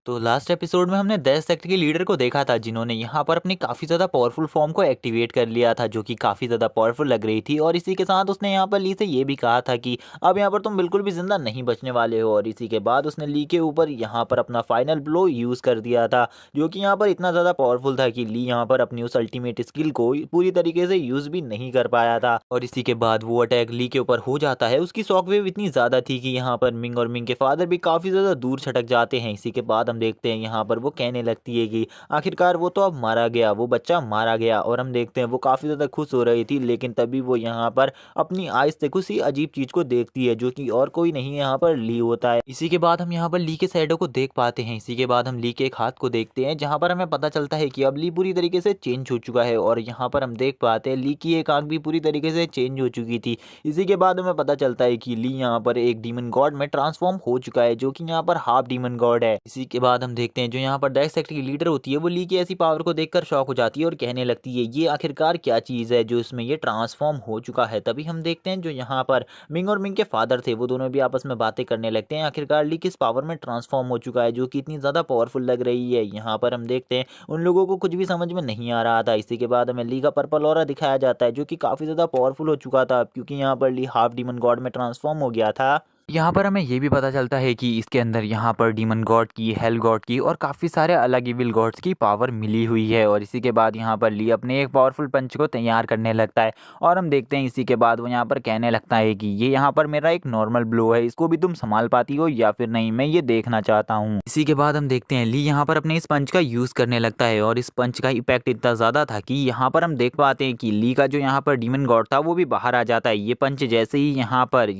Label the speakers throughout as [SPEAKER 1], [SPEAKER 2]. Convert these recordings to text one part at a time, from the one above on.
[SPEAKER 1] तो last episode में हमने 10 सेक्टर के लीडर को देखा था जिन्होंने यहाँ पर अपनी काफ़ी ज़्यादा पावरफुल फॉर्म को एक्टिवेट कर लिया था, जो कि काफ़ी ज़्यादा पावरफुल लग रही थी। और इसी के साथ उसने यहाँ पर ली से ये भी कहा था कि अब यहाँ पर तुम बिल्कुल भी जिंदा नहीं बचने वाले हो। और इसी के बाद उसने ली के ऊपर यहाँ पर अपना फाइनल ब्लो यूज़ कर दिया था, जो कि यहाँ पर इतना ज़्यादा पावरफुल था कि ली यहाँ पर अपनी उस अल्टीमेट स्किल को पूरी तरीके से यूज़ भी नहीं कर पाया था। और इसी के बाद वो अटैक ली के ऊपर हो जाता है। उसकी शॉकवेव इतनी ज़्यादा थी कि यहाँ पर मिंग और मिंग के फादर भी काफ़ी ज़्यादा दूर छटक जाते हैं। इसी के बाद हम देखते हैं यहाँ पर वो कहने लगती है कि आखिरकार वो तो अब मारा गया, वो बच्चा मारा गया। और हम देखते हैं वो काफ़ी ज़्यादा खुश हो रही थी, लेकिन तभी वो यहाँ पर अपनी आइज़ से कुछ ही अजीब चीज़ को देखती है, जो कि और कोई नहीं यहाँ पर ली होता है। इसी के बाद हम यहाँ पर ली के शैडो को देख पाते हैं। इसी के बाद हम ली के एक हाथ को देखते हैं, जहाँ पर हमें पता चलता है कि अब ली पूरी तरीके से चेंज हो चुका है। और यहाँ पर हम देख पाते हैं ली की एक आँख भी पूरी तरीके से चेंज हो चुकी थी। इसी के बाद हमें पता चलता है कि ली यहाँ पर एक डीमन गॉड में ट्रांसफॉर्म हो चुका है, जो कि यहाँ पर हाफ डीमन गॉड है। इसी के बाद हम देखते हैं जो यहाँ पर डार्क सेक्टर की लीडर होती है वो ली की ऐसी पावर को देखकर शॉक हो जाती है और कहने लगती है ये आखिरकार क्या चीज़ है जो इसमें ये ट्रांसफॉर्म हो चुका है। तभी हम देखते हैं जो यहाँ पर मिंग और मिंग के फादर थे वो दोनों भी आपस में बातें करने लगते हैं। आखिरकार ली किस पावर में ट्रांसफॉर्म हो चुका है जो कि इतनी ज़्यादा पावरफुल लग रही है। यहाँ पर हम देखते हैं उन लोगों को कुछ भी समझ में नहीं आ रहा था। इसी के बाद हमें ली का पर्पल ऑरा दिखाया जाता है, जो कि काफ़ी ज़्यादा पावरफुल हो चुका था, क्योंकि यहाँ पर ली हाफ डीमन गॉड में ट्रांसफॉर्म हो गया था। यहाँ पर हमें ये भी पता चलता है कि इसके अंदर यहाँ पर डीमन गॉड की, हेल गॉड की और काफ़ी सारे अलग इविल गॉड्स की पावर मिली हुई है। और इसी के बाद यहाँ पर ली अपने एक पावरफुल पंच को तैयार करने लगता है। और हम देखते हैं इसी के बाद वो यहाँ पर कहने लगता है कि ये यहाँ पर मेरा एक नॉर्मल ब्लो है, इसको भी तुम संभाल पाती हो या फिर नहीं, मैं ये देखना चाहता हूँ। इसी के बाद हम देखते हैं ली यहाँ पर अपने इस पंच का यूज़ करने लगता है और इस पंच का इफेक्ट इतना ज़्यादा था कि यहाँ पर हम देख पाते हैं कि ली का जो यहाँ पर डीमन गॉड था वो भी बाहर आ जाता है। ये पंच जैसे ही यहाँ पर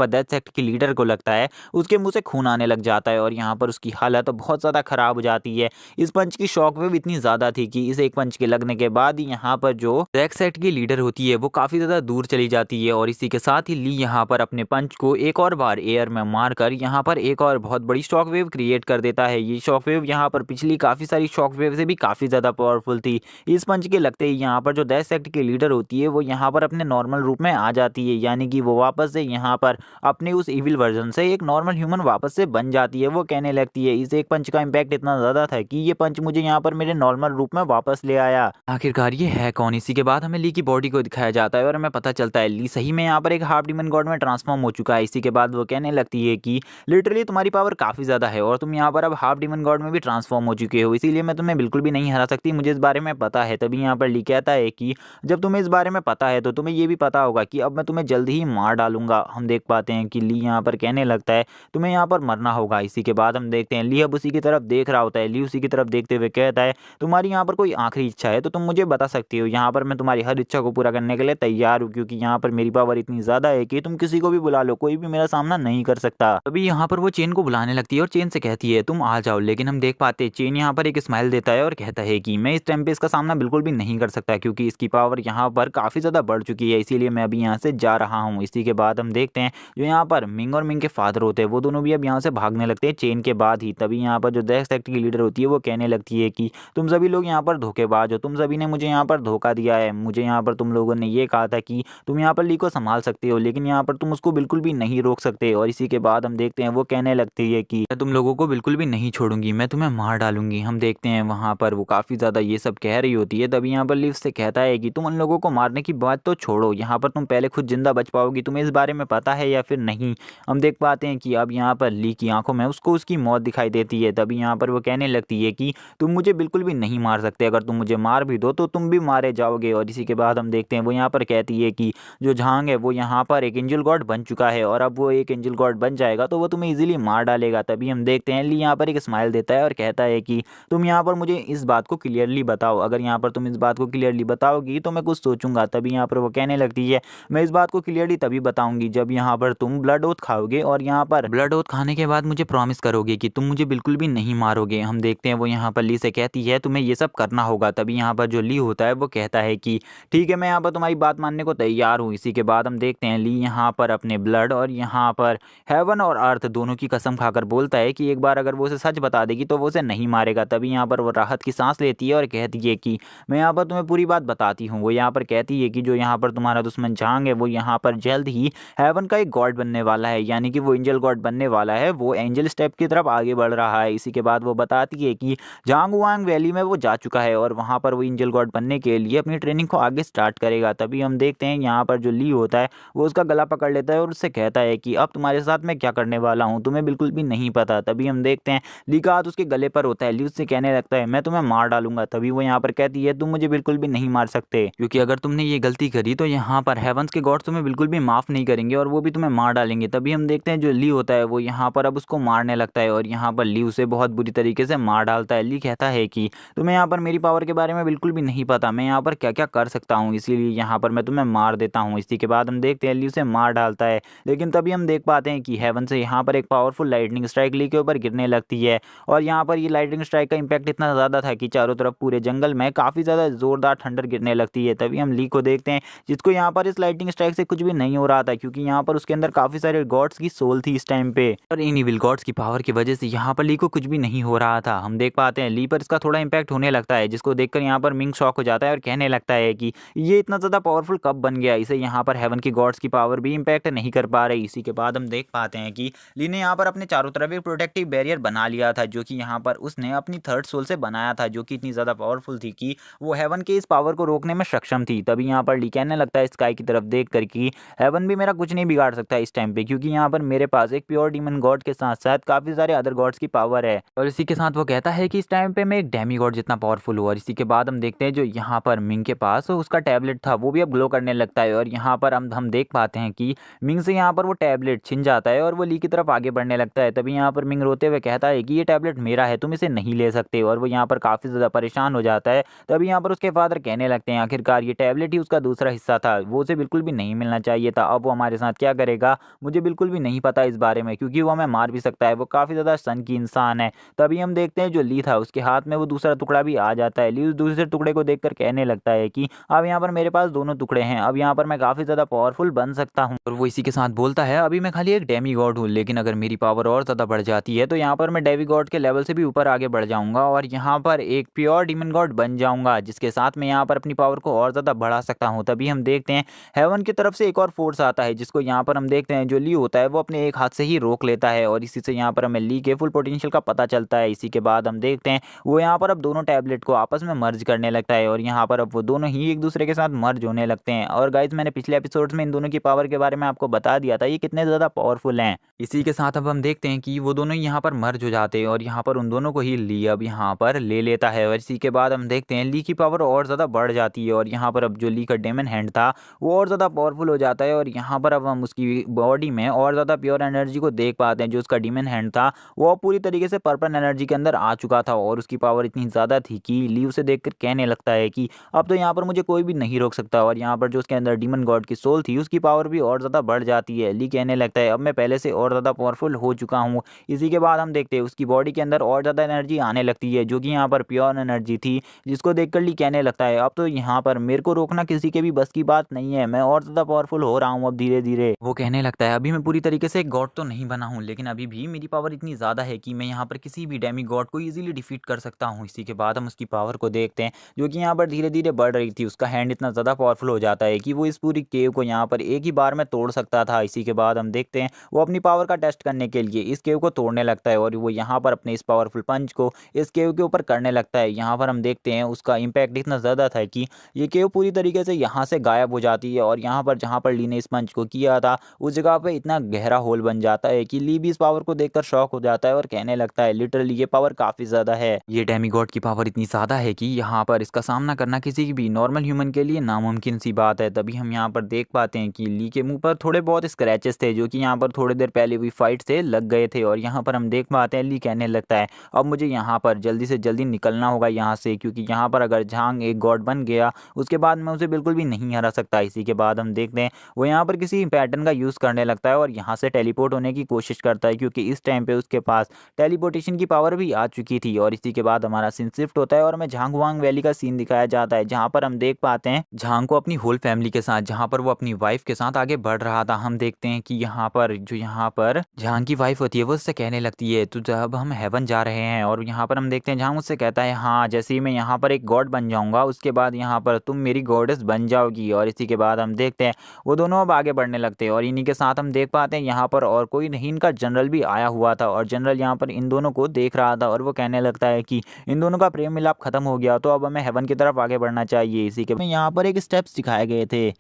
[SPEAKER 1] डेथ सेक्टर की लीडर को लगता है उसके मुंह से खून आने लग जाता है और यहाँ पर उसकी हालत बहुत ज़्यादा खराब हो जाती है। इस पंच की शॉकवेव इतनी ज़्यादा थी कि इस एक पंच के लगने के बाद यहाँ पर जो ब्लैक सेक्टर की लीडर होती है वो काफ़ी ज़्यादा दूर चली जाती है। और इसी के साथ ही ली यहाँ पर अपने पंच को एक और बार एयर में मारकर यहाँ पर एक और बहुत बड़ी शॉकवेव क्रिएट कर देता है। ये शॉकवेव यहाँ पर पिछली काफ़ी सारी शॉकवेव से भी काफ़ी ज़्यादा पावरफुल थी। इस पंच के लगते ही यहाँ पर जो डेथ सेक्टर की लीडर होती है वो यहाँ पर अपने नॉर्मल रूप में आ जाती है, यानी कि वो वापस से यहाँ पर अपने उस इविल वर्जन से एक नॉर्मल ह्यूमन वापस से बन जाती है। वो कहने लगती है इस एक पंच का इम्पैक्ट इतना ज़्यादा था कि ये पंच मुझे यहाँ पर मेरे नॉर्मल रूप में वापस ले आया। आखिरकार ये है कौन। इसी के बाद हमें ली की बॉडी को दिखाया जाता है और हमें पता चलता है ली सही में यहाँ पर एक हाफ डीमन गॉड में ट्रांसफॉर्म हो चुका है। इसी के बाद वो कहने लगती है कि लिटरली तुम्हारी पावर काफ़ी ज़्यादा है और तुम यहाँ पर अब हाफ डीमन गॉड में भी ट्रांसफॉर्म हो चुके हो, इसीलिए मैं तुम्हें बिल्कुल भी नहीं हरा सकती, मुझे इस बारे में पता है। तभी यहाँ पर ली कहता है कि जब तुम्हें इस बारे में पता है तो तुम्हें ये भी पता होगा कि अब मैं तुम्हें जल्द ही मार डालूंगा। हम देख पाते हैं कि ली यहाँ पर कहने लगता है तुम्हें यहाँ पर मरना होगा। इसी के बाद हम देखते हैं ली अब उसी की तरफ देख रहा होता है। ली उसी की तरफ देखते हुए कहता है तुम्हारी यहाँ पर कोई आखिरी इच्छा है तो तुम मुझे बता सकती हो, यहाँ पर मैं तुम्हारी हर इच्छा को पूरा करने के लिए तैयार हूँ, क्योंकि यहाँ पर मेरी पावर इतनी ज़्यादा है कि तुम किसी को भी बुला लो, कोई भी मेरा सामना नहीं कर सकता। तभी यहाँ पर वो चेन को बुलाने लगती है और चेन से कहती है तुम आ जाओ। लेकिन हम देख पाते हैं चेन यहाँ पर एक स्माइल देता है और कहता है कि मैं इस टाइम पे इसका सामना बिल्कुल भी नहीं कर सकता, क्योंकि इसकी पावर यहाँ पर काफ़ी ज़्यादा बढ़ चुकी है, इसीलिए मैं अभी यहाँ से जा रहा हूँ। इसी के बाद हम देखते हैं जो यहाँ पर मिंग और मिंग के फादर होते हैं वो दोनों भी अब यहाँ से भागने लगते हैं चेन के बाद ही। तभी यहाँ पर जो डेथ सेक्टर की लीडर होती है वो कहने लगती है कि तुम सभी लोग यहाँ पर धोखेबाज हो, तुम सभी ने मुझे यहाँ पर धोखा दिया है। मुझे यहाँ पर तुम लोगों ने ये कहा था कि तुम यहाँ पर ली को संभाल सकते हो, लेकिन यहाँ पर तुम उसको बिल्कुल भी नहीं रोक सकते। और इसी के बाद हम देखते हैं वो कहने लगती है कि मैं तुम लोगों को बिल्कुल भी नहीं छोड़ूंगी, मैं तुम्हें मार डालूंगी। हम देखते हैं वहाँ पर वो काफ़ी ज़्यादा ये सब कह रही होती है। तभी यहाँ पर लीव से कहता है कि तुम उन लोगों को मारने की बात तो छोड़ो, यहाँ पर तुम पहले खुद जिंदा बच पाओगी, तुम्हें इस बारे में पता है या फिर नहीं। हम देख पाते हैं कि अब यहाँ पर ली की आंखों में उसको उसकी मौत दिखाई देती है। तभी यहाँ पर वो कहने लगती है कि तुम मुझे बिल्कुल भी नहीं मार सकते, अगर तुम मुझे मार भी दो तो तुम भी मारे जाओगे। और इसी के बाद हम देखते हैं वो यहाँ पर कहती है कि जो झांग है वो यहाँ पर एक एंजल गॉड बन चुका है और अब वो एक एंजल गॉड बन जाएगा तो वो तुम्हें इजीली मार डालेगा। तभी हम देखते हैं ली यहाँ पर एक स्माइल देता है और कहता है कि तुम यहाँ पर मुझे इस बात को क्लियरली बताओ, अगर यहाँ पर तुम इस बात को क्लियरली बताओगी तो मैं कुछ सोचूंगा। तभी यहाँ पर वो कहने लगती है मैं इस बात को क्लियरली तभी बताऊंगी जब यहाँ पर तुम ब्लड ओथ खाओगे और यहाँ पर ब्लड ओथ खाने के बाद मुझे प्रॉमिस करोगे कि तुम मुझे बिल्कुल भी नहीं मारोगे। हम देखते हैं वो यहाँ पर ली से कहती है तुम्हें ये सब करना होगा। तभी यहाँ पर जो ली होता है वो कहता है कि ठीक है मैं यहाँ पर तुम्हारी बात मानने को तैयार हूँ। इसी के बाद हम देखते हैं ली यहाँ पर अपने ब्लड और यहाँ पर हेवन और अर्थ दोनों की कसम खाकर बोलता है कि एक बार अगर वो उसे सच बता देगी तो वो उसे नहीं मारेगा। तभी यहाँ पर वो राहत की सांस लेती है और कहती है कि मैं यहाँ पर तुम्हें पूरी बात बताती हूँ। वो यहाँ पर कहती है कि जो यहाँ पर तुम्हारा दुश्मन झांग है वो यहाँ पर जल्द ही हेवन का एक गॉड बनने वाला है, यानी कि वो एंजल गॉड बनने वाला है। वो एंजल स्टेप की तरफ आगे बढ़ रहा है। इसी के बाद वो बताती है कि झांगुआंग वैली में वो जा चुका है और वहाँ पर वो एंजल गॉड बनने के लिए अपनी ट्रेनिंग को आगे स्टार्ट करेगा। तभी हम देखते हैं यहाँ पर जो ली होता है वो उसका गला पकड़ लेता है और उससे कहता है कि अब तुम्हारे साथ मैं क्या करने वाला हूँ तुम्हें बिल्कुल भी नहीं पता। तभी हम देखते हैं ली का हाथ उसके गले पर होता है। ली उससे कहने लगता है मैं तुम्हें मार डालूंगा। तभी वो यहाँ पर कहती है तुम मुझे बिल्कुल भी नहीं मार सकते, क्योंकि अगर तुमने ये गलती करी तो यहाँ पर हेवंस के गॉड्स तुम्हें बिल्कुल भी माफ नहीं करेंगे और वो भी तुम्हें मार डालेंगे। तभी हम देखते हैं जो ली होता है वो यहाँ पर अब उसको मारने लगता है और यहाँ पर ली उसे बहुत बुरी तरीके से मार डालता है। ली कहता है कि तुम्हें यहाँ पर मेरी पावर के बारे में बिल्कुल भी नहीं पता, मैं यहाँ पर क्या क्या कर सकता हूँ, इसीलिए यहाँ पर मैं तुम्हें मार देता हूँ। इसी के बाद हम देखते हैं ली उसे मार डालता है, लेकिन तभी हम देख पाते हैं कि हेवन से यहाँ पर एक पावरफुल लाइटनिंग स्ट्राइक ली के ऊपर गिरने लगती है और यहाँ पर ये लाइटनिंग स्ट्राइक का इम्पैक्ट इतना ज़्यादा था कि चारों तरफ पूरे जंगल में काफ़ी ज़्यादा जोरदार ठंडर गिरने लगती है। तभी हम ली को देखते हैं जिसको यहाँ पर इस लाइटनिंग स्ट्राइक से कुछ भी नहीं हो रहा था, क्योंकि यहाँ पर उसके अंदर काफ़ी सारे गॉड्स की सोल थी इस टाइम पे और इन इविल गॉड्स की पावर की वजह से यहाँ पर ली को कुछ भी नहीं हो रहा था। हम देख पाते हैं ली पर इसका थोड़ा इम्पैक्ट होने लगता है, जिसको देखकर यहाँ पर मिंग शॉक हो जाता है और कहने लगता है कि ये इतना ज़्यादा पावरफुल कब बन गया, इसे यहाँ पर हेवन की गॉड्स की पावर भी इम्पैक्ट नहीं कर पा रही। इसी के बाद हम देख पाते हैं कि ली ने यहाँ पर अपने चारों तरफ एक प्रोटेक्टिव बैरियर बना लिया था, जो कि यहाँ पर उसने अपनी थर्ड सोल से बनाया था, जो कि इतनी ज़्यादा पावरफुल थी कि वो हेवन के इस पावर को रोकने में सक्षम थी। तभी यहाँ पर ली कहने लगता है स्काई की तरफ देख कर कि हेवन भी मेरा कुछ नहीं बिगाड़ सकता इस टाइम पे, क्योंकि यहाँ पर मेरे पास एक प्योर डीमन गॉड के साथ साथ काफ़ी सारे अदर गॉड्स की पावर है। और इसी के साथ वो कहता है कि इस टाइम पे मैं एक डेमी गॉड जितना पावरफुल हूँ। और इसी के बाद हम देखते हैं जो यहाँ पर मिंग के पास उसका टैबलेट था वो भी अब ग्लो करने लगता है और यहाँ पर हम देख पाते हैं कि मिंग से यहाँ पर वो टैबलेट छिन जाता है और वो ली की तरफ आगे बढ़ने लगता है। तभी यहाँ पर मिंग रोते हुए कहता है कि ये टैबलेट मेरा है, तुम इसे नहीं ले सकते, और वो यहाँ पर काफ़ी ज़्यादा परेशान हो जाता है। तभी यहाँ पर उसके फादर कहने लगते हैं आखिरकार ये टैबलेट ही उसका दूसरा हिस्सा था, वो उसे बिल्कुल भी नहीं मिलना चाहिए था, अब वो हमारे साथ क्या करेगा मुझे बिल्कुल भी नहीं पता इस बारे में, क्योंकि वो हमें मार भी सकता है, वो काफ़ी ज़्यादा सन की इंसान है। तभी हम देखते हैं जो ली था उसके हाथ में वो दूसरा टुकड़ा भी आ जाता है। ली उस दूसरे टुकड़े को देखकर कहने लगता है कि अब यहाँ पर मेरे पास दोनों टुकड़े हैं, अब यहाँ पर मैं काफ़ी ज़्यादा पावरफुल बन सकता हूँ। और वो इसी के साथ बोलता है अभी मैं खाली एक डेमी गॉड हूँ, लेकिन अगर मेरी पावर और ज़्यादा बढ़ जाती है तो यहाँ पर मैं डेमी गॉड के लेवल से भी ऊपर आगे बढ़ जाऊँगा और यहाँ पर एक प्योर डीमन गॉड बन जाऊँगा, जिसके साथ मैं यहाँ पर अपनी पावर को और ज़्यादा बढ़ा सकता हूँ। तभी हम देखते हैं हेवन की तरफ से एक और फोर्स आता है, जिसको यहाँ पर हम देखते हैं जो ली होता है वो अपने एक हाथ से ही रोक लेता है और इसी से यहाँ पर हमें ली के फुल पोटेंशियल का पता चलता है। इसी के बाद हम देखते हैं वो यहाँ पर अब दोनों टैबलेट को आपस में मर्ज करने लगता है और यहाँ पर अब वो दोनों ही एक दूसरे के साथ मर्ज होने लगते हैं। और गाइज मैंने पिछले एपिसोड्स में इन दोनों की पावर के बारे में आपको बता दिया था ये कितने ज़्यादा पावरफुल हैं। इसी के साथ अब हम देखते हैं कि वो दोनों यहाँ पर मर्ज हो जाते हैं और यहाँ पर उन दोनों को ही ली अब यहाँ पर ले लेता है। और इसी के बाद हम देखते हैं ली की पावर और ज़्यादा बढ़ जाती है और यहाँ पर अब जो ली का डेमन हैंड था वो और ज़्यादा पावरफुल हो जाता है और यहाँ पर अब हम उसकी बॉडी में और ज़्यादा प्योर एनर्जी को देख पाते हैं। जो उसका डेमन हैंड था वो पूरी तरीके से पर्पल एनर्जी के अंदर आ चुका था और उसकी पावर इतनी ज़्यादा थी कि ली उसे देखकर कहने लगता है कि अब तो यहाँ पर मुझे कोई भी नहीं रोक सकता। और यहाँ पर जो उसके अंदर डीमन गॉड की सोल थी उसकी पावर भी और ज़्यादा बढ़ जाती है। ली कहने लगता है अब मैं पहले से और ज़्यादा पावरफुल हो चुका हूँ। इसी के बाद हम देखते हैं उसकी बॉडी के अंदर और ज़्यादा एनर्जी आने लगती है, जो कि यहाँ पर प्योर एनर्जी थी, जिसको देखकर ली कहने लगता है अब तो यहाँ पर मेरे को रोकना किसी के भी बस की बात नहीं है, मैं और ज़्यादा पावरफुल हो रहा हूँ अब धीरे धीरे। वो कहने लगता है अभी मैं पूरी तरीके से एक गॉड तो नहीं बना हूँ, लेकिन अभी भी मेरी पावर इतनी ज़्यादा है कि मैं यहाँ पर किसी भी डेमी गॉड को इजीली डिफीट कर सकता हूँ। इसी के बाद हम उसकी पावर को देखते हैं जो कि यहाँ पर धीरे धीरे बढ़ रही थी। उसका हैंड इतना ज़्यादा पावरफुल हो जाता है कि वो इस पूरी केव को यहाँ पर एक ही बार में तोड़ सकता था। इसी के बाद हम देखते हैं वो अपनी पावर का टेस्ट करने के लिए इस केव को तोड़ने लगता है और वो यहाँ पर अपने इस पावरफुल पंच को इस केव के ऊपर करने लगता है। यहाँ पर हम देखते हैं उसका इम्पैक्ट इतना ज़्यादा था कि ये केव पूरी तरीके से यहाँ से गायब हो जाती है और यहाँ पर जहाँ पर ली ने इस पंच को किया था उस जगह पे इतना गहरा होल बन जाता है कि ली भी इस पावर को देखकर शॉक हो जाता है और कहने लगता है लिटरली ये पावर काफ़ी ज़्यादा है, ये डेमीगॉड की पावर इतनी ज़्यादा है कि यहाँ पर इसका सामना करना किसी भी नॉर्मल ह्यूमन के लिए नामुमकिन सी बात है। तभी हम यहाँ पर देख पाते हैं कि ली के मुंह पर थोड़े बहुत स्क्रैचेस थे जो कि यहाँ पर थोड़ी देर पहले हुई फाइट से लग गए थे और यहाँ पर हम देख पाते हैं ली कहने लगता है अब मुझे यहाँ पर जल्दी से जल्दी निकलना होगा यहाँ से, क्योंकि यहाँ पर अगर झांग एक गॉड बन गया उसके बाद मैं उसे बिल्कुल भी नहीं हरा सकता। इसी के बाद हम देखते हैं वो यहाँ पर किसी पैटर्न का यूज़ करने लगता है और यहाँ से टेलीपोर्ट होने की कोशिश करता है, क्योंकि इस टाइम पे उसके पास टेलीपोर्टेशन की पावर भी आ चुकी थी। और इसी के बाद हमारा सीन शिफ्ट होता है और हमें झांगवांग वैली का सीन दिखाया जाता है, जहाँ पर हम देख पाते हैं झांग को अपनी होल फैमिली के साथ, जहाँ पर वो अपनी वाइफ के साथ आगे बढ़ रहा था। हम देखते हैं कि यहाँ पर झांग की वाइफ होती है वो उससे कहने लगती है तो जब हम हेवन जा रहे हैं, और यहाँ पर हम देखते हैं झांग उससे कहता है हाँ जैसे ही मैं यहाँ पर एक गॉड बन जाऊँगा उसके बाद यहाँ पर तुम मेरी गॉडेस बन जाओगी। और इसी के बाद हम देखते हैं वो दोनों अब आगे बढ़ने लगते हैं और इन्हीं के साथ हम देख पाते हैं यहाँ पर और कोई नहीं, इनका जनरल भी आया हुआ था और जनरल यहाँ पर इन दोनों को देख रहा था और वो कहने लगता है कि इन दोनों का प्रेम मिलाप खत्म हो गया, तो अब हमें हेवन की तरफ आगे बढ़ना चाहिए। इसी के यहाँ पर एक स्टेप्स दिखाए गए थे।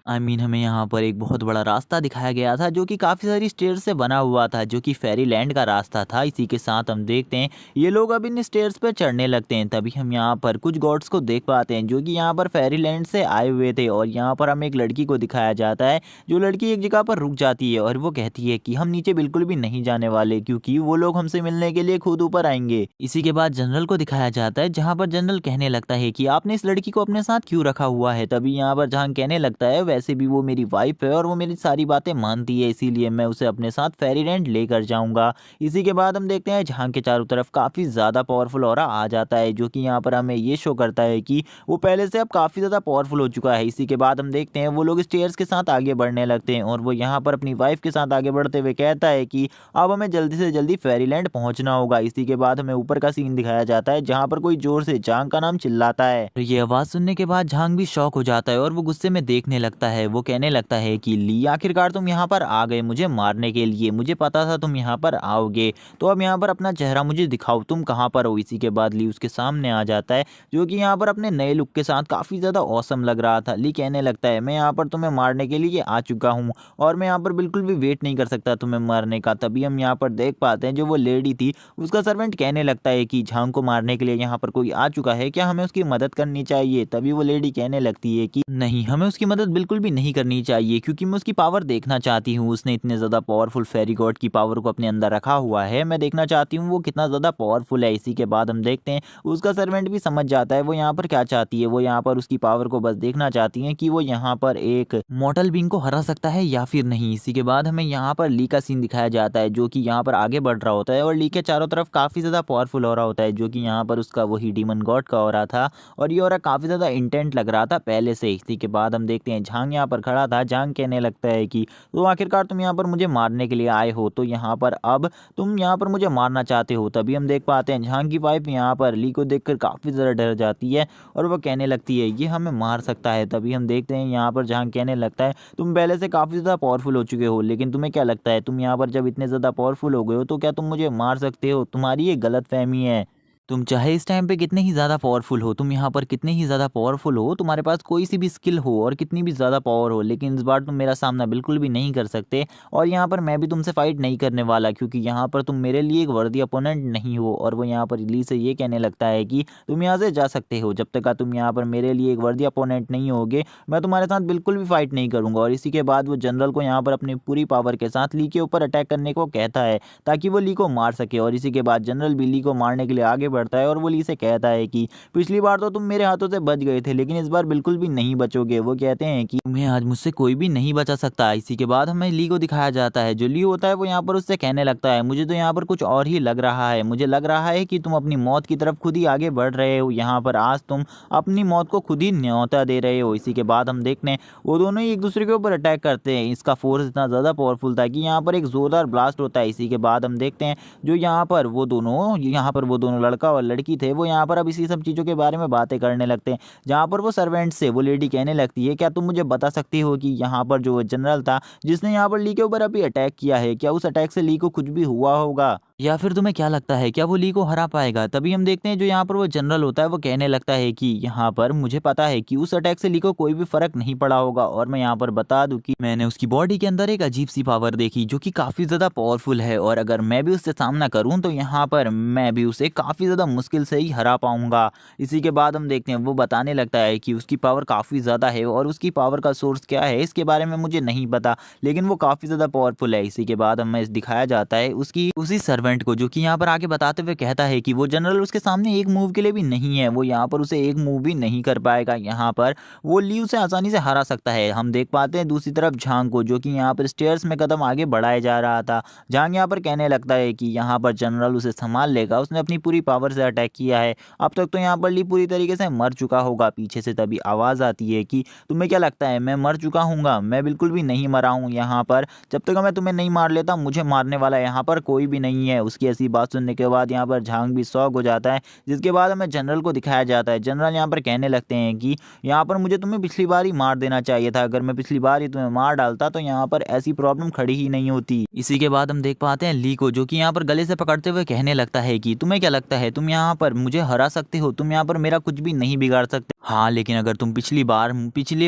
[SPEAKER 1] हमें यहाँ पर एक बहुत बड़ा रास्ता दिखाया गया था जो कि काफ़ी सारी स्टेयर्स से बना हुआ था, जो कि फेरी लैंड का रास्ता था। इसी के साथ हम देखते हैं ये लोग अब इन स्टेयर्स पर चढ़ने लगते हैं। तभी हम यहाँ पर कुछ गॉड्स को देख पाते हैं जो कि यहाँ पर फेरी लैंड से आए हुए थे और यहाँ पर हमें एक लड़की को दिखाया जाता है, जो लड़की एक जगह पर रुक जाती है और वो कहती है कि हम नीचे बिल्कुल भी नहीं जाने वाले, क्योंकि वो लोग हमसे मिलने के लिए खुद ऊपर आएंगे। इसी के बाद जनरल को दिखाया जाता है, जहाँ पर जनरल कहने लगता है कि आपने इस लड़की को अपने साथ क्यों रखा हुआ है। तभी यहाँ पर जहाँ कहने लगता है वैसे भी वो मेरी वाइफ है और वो मेरी सारी बातें मानती है, इसीलिए मैं उसे अपने साथ फेरीलैंड लेकर जाऊंगा। इसी के बाद हम देखते हैं जहां के चारों तरफ काफ़ी ज़्यादा पावरफुल ऑरा आ जाता है, जो कि यहाँ पर हमें ये शो करता है कि वो पहले से अब काफ़ी ज़्यादा पावरफुल हो चुका है। इसी के बाद हम देखते हैं वो लोग स्टेयर्स के साथ आगे बढ़ने लगते हैं और वो यहाँ पर अपनी वाइफ के साथ आगे बढ़ते हुए कहता है कि अब हमें जल्दी से जल्दी फेरीलैंड पहुंचना होगा। इसी के बाद हमें ऊपर का सीन दिखाया जाता है, जहाँ पर कोई जोर से झांग का नाम चिल्लाता है। ये आवाज़ सुनने के बाद झांग भी शॉक हो जाता है और वो गुस्से में देखने लगता है। वो कहने लगता है कि ली, आखिरकार तुम यहाँ पर आ गए मुझे मारने के लिए, मुझे पता था तुम यहाँ पर आओगे, तो अब यहाँ पर अपना चेहरा मुझे दिखाओ, तुम कहाँ पर हो। इसी के बाद ली उसके सामने आ जाता है, जो कि यहाँ पर अपने नए लुक के साथ काफ़ी ज़्यादा औसम लग रहा था। ली कहने लगता है मैं यहाँ पर तुम्हें मारने के लिए आ चुका हूँ और मैं यहाँ पर बिल्कुल भी वेट नहीं कर सकता तुम्हें मारने का। तभी हम यहाँ पर देख पाते हैं जो वो लेडी थी उसका सर्वेंट कहने लगता है कि झांग को मारने के लिए यहाँ पर कोई आ चुका है, क्या हमें उसकी मदद करनी चाहिए। तभी वो लेडी कहने लगती है कि नहीं, हमें उसकी मदद बिल्कुल भी नहीं करनी चाहिए, क्योंकि मैं उसकी पावर देखना चाहती हूँ। उसने इतने ज़्यादा पावरफुल फेरी गॉड की पावर को अपने अंदर रखा हुआ है, मैं देखना चाहती हूँ वो कितना ज़्यादा पावरफुल है। इसी के बाद हम देखते हैं उसका सर्वेंट भी समझ जाता है वो यहाँ पर क्या चाहती है। वो यहाँ पर उसकी पावर को बस देखना चाहती है कि वो यहाँ पर एक मॉर्टल बीइंग को हरा सकता है या फिर नहीं। इसी के बाद हमें यहाँ पर ली का सीन दिखाया जाता है, जो कि यहाँ पर आगे बढ़ रहा होता है और ली के चारों तरफ काफ़ी ज़्यादा पावरफुल हो रहा होता है, जो कि यहाँ पर उसका वही डीमन गॉड का हो रहा था और ये ऑरा काफ़ी ज़्यादा इंटेंट लग रहा था पहले से। इसी के बाद हम देखते हैं झांग यहाँ पर खड़ा था। झांग कहने लगता है कि तो आखिरकार तुम यहाँ पर मुझे मारने के लिए आए हो, तो यहाँ पर अब तुम यहाँ पर मुझे मारना चाहते हो। तभी हम देख पाते हैं झांग की वाइफ यहाँ पर ली को देखकर काफ़ी ज़्यादा डर जाती है और वह कहने लगती है ये हमें मार सकता है। तभी हम देखते हैं यहाँ पर झांग कहने लगता है तुम पहले से काफ़ी ज़्यादा पावरफुल हो चुके हो, लेकिन तुम्हें क्या लगता है तुम यहाँ पर जब इतने ज़्यादा पावरफुल हो गए हो तो क्या तुम मुझे मार सकते हो। तुम्हारी ये गलत फहमी है। तुम चाहे इस टाइम पे कितने ही ज़्यादा पावरफुल हो, तुम यहाँ पर कितने ही ज़्यादा पावरफुल हो, तुम्हारे पास कोई सी भी स्किल हो और कितनी भी ज़्यादा पावर हो, लेकिन इस बार तुम मेरा सामना बिल्कुल भी नहीं कर सकते और यहाँ पर मैं भी तुमसे फाइट नहीं करने वाला, क्योंकि यहाँ पर तुम मेरे लिए एक वर्दी अपोनेंट नहीं हो। और वो यहाँ पर ली से ये कहने लगता है कि तुम यहाँ से जा सकते हो, जब तक तुम यहाँ पर मेरे लिए एक वर्दी अपोनेंट नहीं होगे मैं तुम्हारे साथ बिल्कुल भी फाइट नहीं करूँगा। और इसी के बाद वो जनरल को यहाँ पर अपनी पूरी पावर के साथ ली के ऊपर अटैक करने को कहता है ताकि वो ली को मार सके। और इसी के बाद जनरल भी ली को मारने के लिए आगे बढ़ता है और वो ली से कहता है कि पिछली बार तो तुम मेरे हाथों से बच गए थे, लेकिन इस बार बिल्कुल भी नहीं बचोगे। वो कहते हैं कि तुम्हें आज मुझसे कोई भी नहीं बचा सकता। इसी के बाद हमें ली को दिखाया जाता है, जो ली होता है वो यहाँ पर उससे कहने लगता है मुझे तो यहाँ पर कुछ और ही लग रहा है, मुझे लग रहा है कि तुम अपनी मौत की तरफ खुद ही आगे बढ़ रहे हो। यहाँ पर आज तुम अपनी मौत को खुद ही न्योता दे रहे हो। इसी के बाद हम देखते हैं वो दोनों ही एक दूसरे के ऊपर अटैक करते हैं। इसका फोर्स इतना ज़्यादा पावरफुल था कि यहाँ पर एक जोरदार ब्लास्ट होता है। इसी के बाद हम देखते हैं जो यहाँ पर वो दोनों लड़का और लड़की थे वो यहाँ पर अब इसी सब चीज़ों के बारे में बातें करने लगते हैं, जहाँ पर वो सर्वेंट से वो लेडी कहने लगती है क्या तुम मुझे बता सकती हो कि यहाँ पर जो जनरल था जिसने यहाँ पर ली के ऊपर अभी अटैक किया है, क्या उस अटैक से ली को कुछ भी हुआ होगा या फिर तुम्हें क्या लगता है क्या वो ली को हरा पाएगा। तभी हम देखते हैं जो यहाँ पर वो जनरल होता है वो कहने लगता है कि यहाँ पर मुझे पता है कि उस अटैक से ली को कोई भी फर्क नहीं पड़ा होगा, और मैं यहाँ पर बता दूं कि मैंने उसकी बॉडी के अंदर एक अजीब सी पावर देखी जो कि काफ़ी ज़्यादा पावरफुल है, और अगर मैं भी उससे सामना करूँ तो यहाँ पर मैं भी उसे काफ़ी ज़्यादा मुश्किल से ही हरा पाऊंगा। इसी के बाद हम देखते हैं वो बताने लगता है कि उसकी पावर काफ़ी ज़्यादा है और उसकी पावर का सोर्स क्या है इसके बारे में मुझे नहीं पता, लेकिन वो काफ़ी ज़्यादा पावरफुल है। इसी के बाद हमें दिखाया जाता है उसकी उसी सर्वेंट को, जो कि यहाँ पर आगे बताते हुए कहता है कि वो जनरल उसके सामने एक मूव के लिए भी नहीं है, वो यहाँ पर उसे एक मूव भी नहीं कर पाएगा। यहाँ पर वो ली उसे आसानी से हरा सकता है। हम देख पाते हैं दूसरी तरफ झांग को, जो कि यहाँ पर स्टेयर्स में कदम आगे बढ़ाया जा रहा था। झांग यहाँ पर कहने लगता है कि यहाँ पर जनरल उसे संभाल लेगा, उसने अपनी पूरी पावर से अटैक किया है, अब तक तो यहाँ पर ली पूरी तरीके से मर चुका होगा। पीछे से तभी आवाज़ आती है कि तुम्हें क्या लगता है मैं मर चुका हूँगा, मैं बिल्कुल भी नहीं मरा हूँ। यहाँ पर जब तक मैं तुम्हें नहीं मार लेता मुझे मारने वाला यहाँ पर कोई भी नहीं है। हैं। उसकी ऐसी बात सुनने के बाद यहाँ पर झांग भी शॉक हो जाता है, जिसके बाद हमें जनरल को दिखाया जाता है। जनरल यहाँ पर कहने लगते हैं कि यहाँ पर मुझे तुम्हें पिछली बार ही मार देना चाहिए था, अगर मैं पिछली बार ही तुम्हें मार डालता तो यहाँ पर ऐसी प्रॉब्लम खड़ी ही नहीं होती। इसी के बाद हम देख पाते हैं ली को, जो कि यहाँ पर गले से पकड़ते हुए कहने लगता है कि तुम्हें क्या लगता है तुम यहाँ पर मुझे हरा सकते हो, तुम यहाँ पर मेरा कुछ भी नहीं बिगाड़ सकते। हाँ, लेकिन अगर तुम पिछली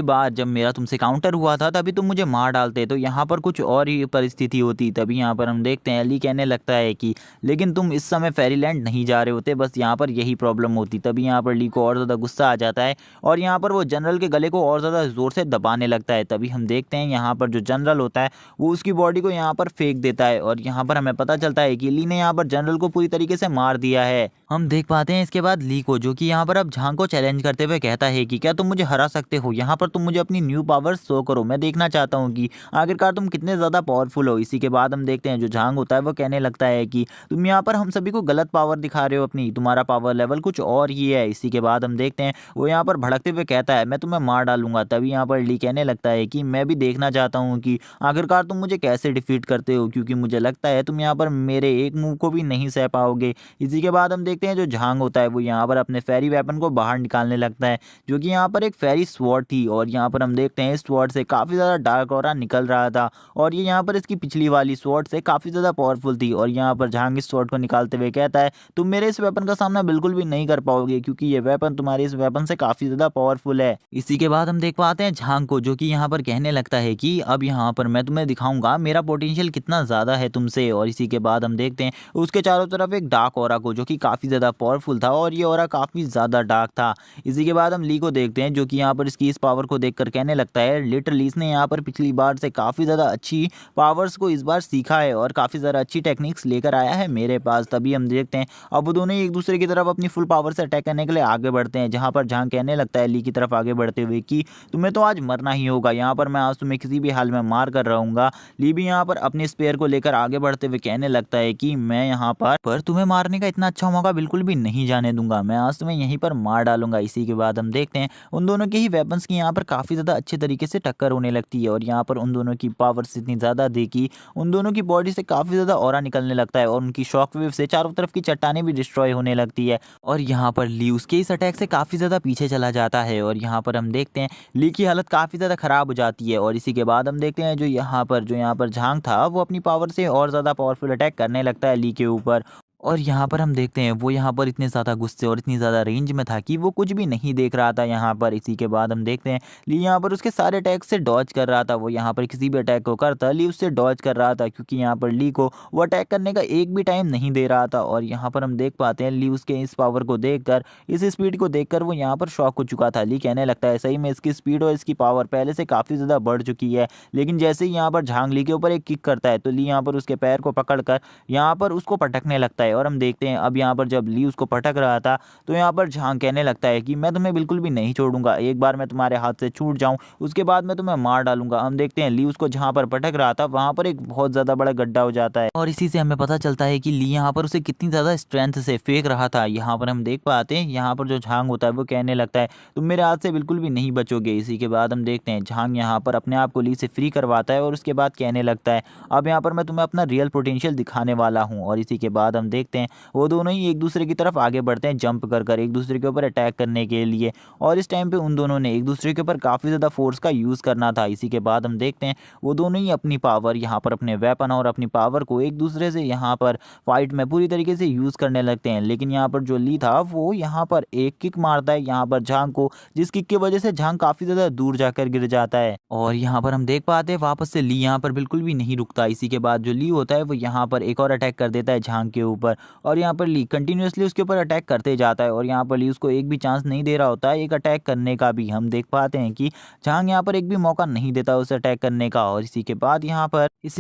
[SPEAKER 1] बार जब मेरा तुमसे काउंटर हुआ था तभी तुम मुझे मार डालते तो यहाँ पर कुछ और ही परिस्थिति होती। तभी यहाँ पर हम देखते हैं ली कहने लगता है कि लेकिन तुम इस समय फेरीलैंड नहीं जा रहे होते, बस यहाँ पर यही प्रॉब्लम होती। तभी यहाँ पर ली को और ज़्यादा गुस्सा आ जाता है और यहाँ पर वो जनरल के गले को और ज़्यादा ज़ोर से दबाने लगता है। तभी हम देखते हैं यहाँ पर जो जनरल होता है वो उसकी बॉडी को यहाँ पर फेंक देता है और यहाँ पर हमें पता चलता है कि ली ने यहाँ पर जनरल को पूरी तरीके से मार दिया है। हम देख पाते हैं इसके बाद ली को, जो कि यहाँ पर अब झांग को चैलेंज करते हुए कहता है कि क्या तुम मुझे हरा सकते हो, यहाँ पर तुम मुझे अपनी न्यू पावर्स शो करो, मैं देखना चाहता हूँ कि आखिरकार तुम कितने ज़्यादा पावरफुल हो। इसी के बाद हम देखते हैं जो झांग होता है वो कहने लगता है कि तुम यहाँ पर हम सभी को गलत पावर दिखा रहे हो अपनी, तुम्हारा पावर लेवल कुछ और ही है। इसी के बाद हम देखते हैं वो यहाँ पर भड़कते हुए कहता है मैं तुम्हें मार डालूंगा। तभी यहाँ पर ली कहने लगता है कि मैं भी देखना चाहता हूँ कि आखिरकार तुम मुझे कैसे डिफीट करते हो, क्योंकि मुझे लगता है तुम यहाँ पर मेरे एक मूव को भी नहीं सह पाओगे। इसी के बाद हम देखते हैं जो झांग होता है वो यहाँ पर अपने फेरी वेपन को बाहर निकालने लगता है, जो कि यहाँ पर एक फेरी स्वॉर्ड थी और यहाँ पर हम देखते हैं इस स्वॉर्ड से काफ़ी ज़्यादा डार्क ऑरा निकल रहा था और ये यहाँ पर इसकी पिछली वाली स्वॉर्ड से काफ़ी ज़्यादा पावरफुल थी। और यहाँ पर झांग इस स्वॉर्ड को निकालते हुए कहता है तुम मेरे इस वेपन का सामना बिल्कुल भी नहीं कर पाओगे, क्योंकि ये वेपन तुम्हारे इस वेपन से काफ़ी ज़्यादा पावरफुल है। इसी के बाद हम देख पाते हैं झांग को, जो कि यहाँ पर कहने लगता है कि अब यहाँ पर मैं तुम्हें दिखाऊंगा मेरा पोटेंशियल कितना ज़्यादा है तुमसे। और इसी के बाद हम देखते हैं उसके चारों तरफ एक डार्क ऑरा को, जो कि काफ़ी ज़्यादा पावरफुल था और ये ऑरा काफ़ी ज़्यादा डार्क था। इसी के बाद हम ली को देखते हैं, जो कि यहाँ पर इसकी इस पावर को देखकर कहने लगता है लिटरली इसने यहाँ पर पिछली बार से काफ़ी ज़्यादा अच्छी पावर्स को इस बार सीखा है और काफ़ी ज़्यादा अच्छी टेक्निक्स लेकर आया है मेरे पास। तभी हम देखते हैं अब वो दोनों ही एक दूसरे की तरफ अपनी फुल पावर से अटैक करने के लिए आगे बढ़ते हैं, जहाँ पर झांग कहने लगता है ली की तरफ आगे बढ़ते हुए कि तुम्हें तो आज मरना ही होगा, यहाँ पर मैं आज तुम्हें किसी भी हाल में मार कर रहूँगा। ली भी यहाँ पर अपने स्पेयर को लेकर आगे बढ़ते हुए कहने लगता है कि मैं यहाँ पर तुम्हें मारने का इतना अच्छा मौका बिल्कुल भी नहीं जाने दूंगा, मैं आज तुम्हें यहीं पर मार डालूंगा। इसी के बाद हम देखते हैं उन दोनों के ही वेपन्स की यहाँ पर काफ़ी ज़्यादा अच्छे तरीके से टक्कर होने लगती है और यहाँ पर उन दोनों की पावर्स इतनी ज़्यादा थी कि उन दोनों की बॉडी से काफ़ी ज़्यादा ऑरा निकलने लगता है और उनकी शॉक वेव से चारों तरफ की चट्टानें भी डिस्ट्रॉय होने लगती है। और यहाँ पर ली उसके इस अटैक से काफ़ी ज़्यादा पीछे चला जाता है और यहाँ पर हम देखते हैं ली की हालत काफ़ी ज़्यादा ख़राब हो जाती है। और इसी के बाद हम देखते हैं जो यहाँ पर झांग था वो अपनी पावर से और ज़्यादा पावरफुल अटैक करने लगता है ली के ऊपर। और यहाँ पर हम देखते हैं वो यहाँ पर इतने ज़्यादा गुस्से और इतनी ज़्यादा रेंज में था कि वो कुछ भी नहीं देख रहा था यहाँ पर। इसी के बाद हम देखते हैं ली यहाँ पर उसके सारे अटैक से डॉज कर रहा था, वो यहाँ पर किसी भी अटैक को करता ली उससे डॉज कर रहा था, क्योंकि यहाँ पर ली को वो अटैक करने का एक भी टाइम नहीं दे रहा था। और यहाँ पर हम देख पाते हैं ली उसके इस पावर को देखकर, इस स्पीड को देखकर वो यहाँ पर शॉक हो चुका था। ली कहने लगता है सही में इसकी स्पीड और इसकी पावर पहले से काफ़ी ज़्यादा बढ़ चुकी है। लेकिन जैसे ही यहाँ पर झांग ली के ऊपर एक किक करता है तो ली यहाँ पर उसके पैर को पकड़ कर यहाँ पर उसको पटकने लगता है। और हम देखते हैं अब यहाँ पर जब ली उसको पटक रहा था तो यहाँ पर झांग कहने लगता है कि मैं तुम्हें बिल्कुल भी नहीं छोड़ूंगा, एक बार मैं तुम्हारे हाथ से छूट जाऊं उसके बाद मैं तुम्हें मार डालूंगा। हम देखते हैं ली उसको जहाँ पर पटक रहा था वहाँ पर एक बहुत ज़्यादा बड़ा गड्ढा हो जाता है और इसी से हमें पता चलता है कि ली यहाँ पर उसे कितनी ज़्यादा स्ट्रेंथ से फेंक रहा था। यहाँ पर हम देख पाते हैं यहाँ पर जो झांग होता है वो कहने लगता है तुम मेरे हाथ से बिल्कुल भी नहीं बचोगे। इसी के बाद हम देखते हैं झांग यहाँ पर अपने आप को ली से फ्री करवाता है और उसके बाद कहने लगता है अब यहाँ पर मैं तुम्हें अपना रियल पोटेंशियल दिखाने वाला हूँ। और इसी के बाद हम देखते हैं वो दोनों ही एक दूसरे की तरफ आगे बढ़ते हैं जंप कर एक दूसरे के ऊपर अटैक करने के लिए। और इस टाइम पे उन दोनों ने एक दूसरे के ऊपर काफ़ी ज़्यादा फोर्स का यूज़ करना था। इसी के बाद हम देखते हैं वो दोनों ही अपनी पावर यहाँ पर अपने वेपन और अपनी पावर को एक दूसरे से यहाँ पर फाइट में पूरी तरीके से यूज़ करने लगते हैं। लेकिन यहाँ पर जो ली था वो यहाँ पर एक किक मारता है यहाँ पर झांग को, जिस किक की वजह से झांग काफ़ी ज़्यादा दूर जाकर गिर जाता है। और यहाँ पर हम देख पाते हैं वापस से ली यहाँ पर बिल्कुल भी नहीं रुकता। इसी के बाद जो ली होता है वो यहाँ पर एक और अटैक कर देता है झांग के ऊपर और यहाँ पर ली कंटिन्यूसली उसके ऊपर अटैक करते जाता है और यहाँ पर ली उसको एक भी चांस नहीं दे रहा होता है एक अटैक करने का भी। हम देख पाते हैं कि झांग यहाँ पर एक भी मौका नहीं देता उसे अटैक करने का। और इसी